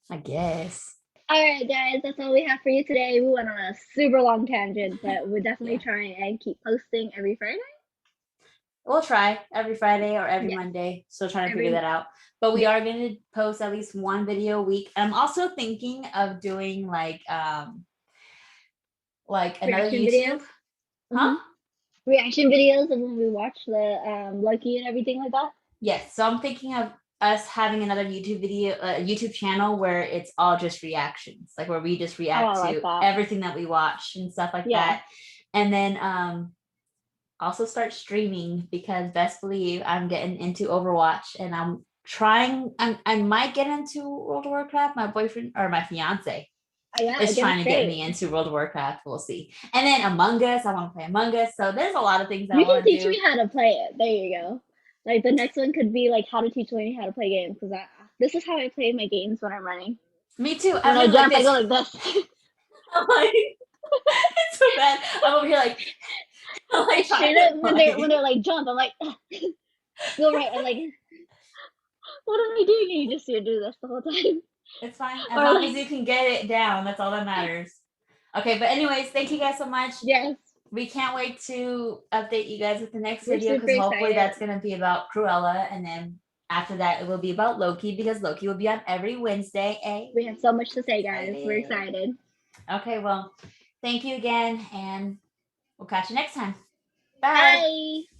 A: I guess.
B: Alright, guys, that's all we have for you today. We went on a super long tangent, but we're definitely
A: Yeah.
B: trying and keep posting every Friday.
A: We'll try every Friday or every
B: Yes.
A: Monday. Still trying to figure that out. But we are going to post at least one video a week. I'm also thinking of doing like another
B: Reaction
A: YouTube.
B: videos.
A: Huh?
B: reaction videos of when we watch the Loki and everything like that.
A: Yes. So I'm thinking of us having another YouTube video, YouTube channel where it's all just reactions, like where we just
B: Oh, I
A: react
B: like
A: to
B: that.
A: everything that we watch and stuff like
B: Yeah.
A: that. And then also start streaming because best believe I'm getting into Overwatch and I'm trying. I might get into World of Warcraft. My boyfriend or my fiance
B: Yeah,
A: is
B: again,
A: trying
B: it's
A: to get
B: great.
A: me into World of Warcraft. We'll see. And then Among Us. I want to play Among Us. So there's a lot of things I
B: You can
A: want to
B: teach
A: do.
B: me how to play it. There you go. Like the next one could be like how to teach Lenny how to play games because this is how I play my games when I'm running.
A: Me too.
B: When
A: I'm
B: I
A: literally like
B: jump, I
A: this.
B: go like this.
A: I'm like, it's so bad. I'm over here like, I'm like trying
B: Straight
A: to
B: up when
A: play.
B: they're like jump, I'm like go right. I'm like, what am I doing? And you do this the whole time.
A: It's fine as
B: Or
A: long as
B: like
A: you can get it down. That's all that matters. Okay, but anyways, thank you guys so much.
B: yes,
A: We can't wait to update you guys with the next
B: we're
A: video
B: super
A: because hopefully
B: excited.
A: that's going to be about Cruella, and then after that it will be about Loki because Loki will be on every Wednesday.
B: We have so much to say, guys. We're
A: Excited.
B: excited.
A: Okay, well, thank you again, and we'll catch you next time. Bye.
B: Bye.